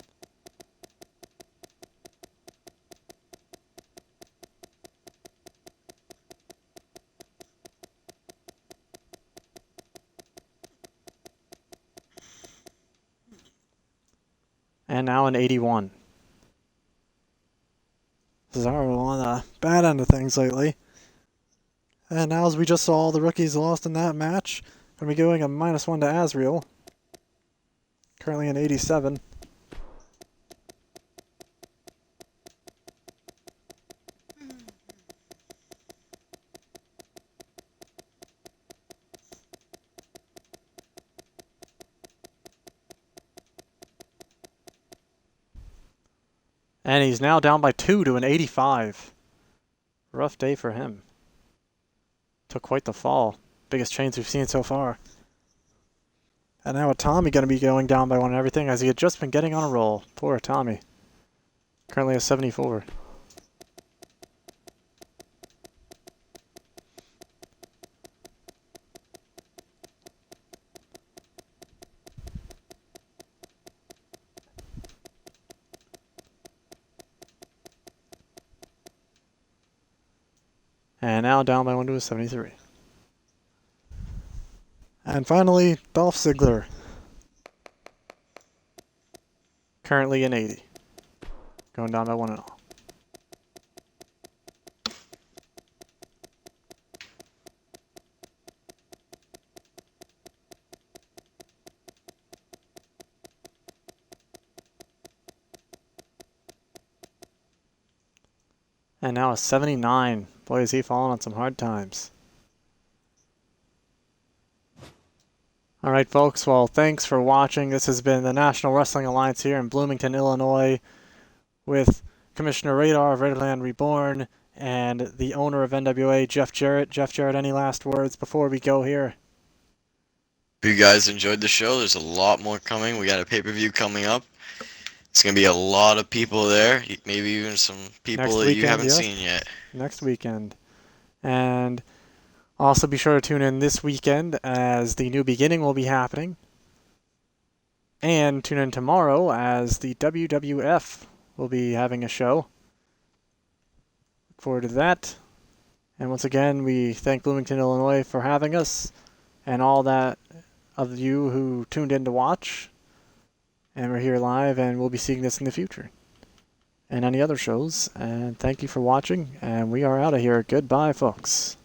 And now an 81. Cesaro on the bad end of things lately. And now, as we just saw, the rookies lost in that match. Going to be going a -1 to Azriel. Currently an 87. And he's now down by 2 to an 85. Rough day for him. Took quite the fall. Biggest change we've seen so far. And now with Tommy going to be going down by 1 and everything, as he had just been getting on a roll. Poor Tommy. Currently a 74. And now down by 1 to a 73. And finally, Dolph Ziggler. Currently an 80. Going down by 1 and all. And now a 79. Boy, is he falling on some hard times. Alright, folks. Well, thanks for watching. This has been the National Wrestling Alliance here in Bloomington, Illinois, with Commissioner Radar of Redland Reborn and the owner of NWA, Jeff Jarrett. Jeff Jarrett, any last words before we go here? If you guys enjoyed the show, there's a lot more coming. We got a pay-per-view coming up. It's going to be a lot of people there, maybe even some people that you haven't seen yet. Next weekend. And also be sure to tune in this weekend as the New Beginning will be happening. And tune in tomorrow as the WWF will be having a show. Look forward to that. And once again, we thank Bloomington, Illinois for having us and all that of you who tuned in to watch. And we're here live, and we'll be seeing this in the future. And any other shows. And thank you for watching, and we are out of here. Goodbye, folks.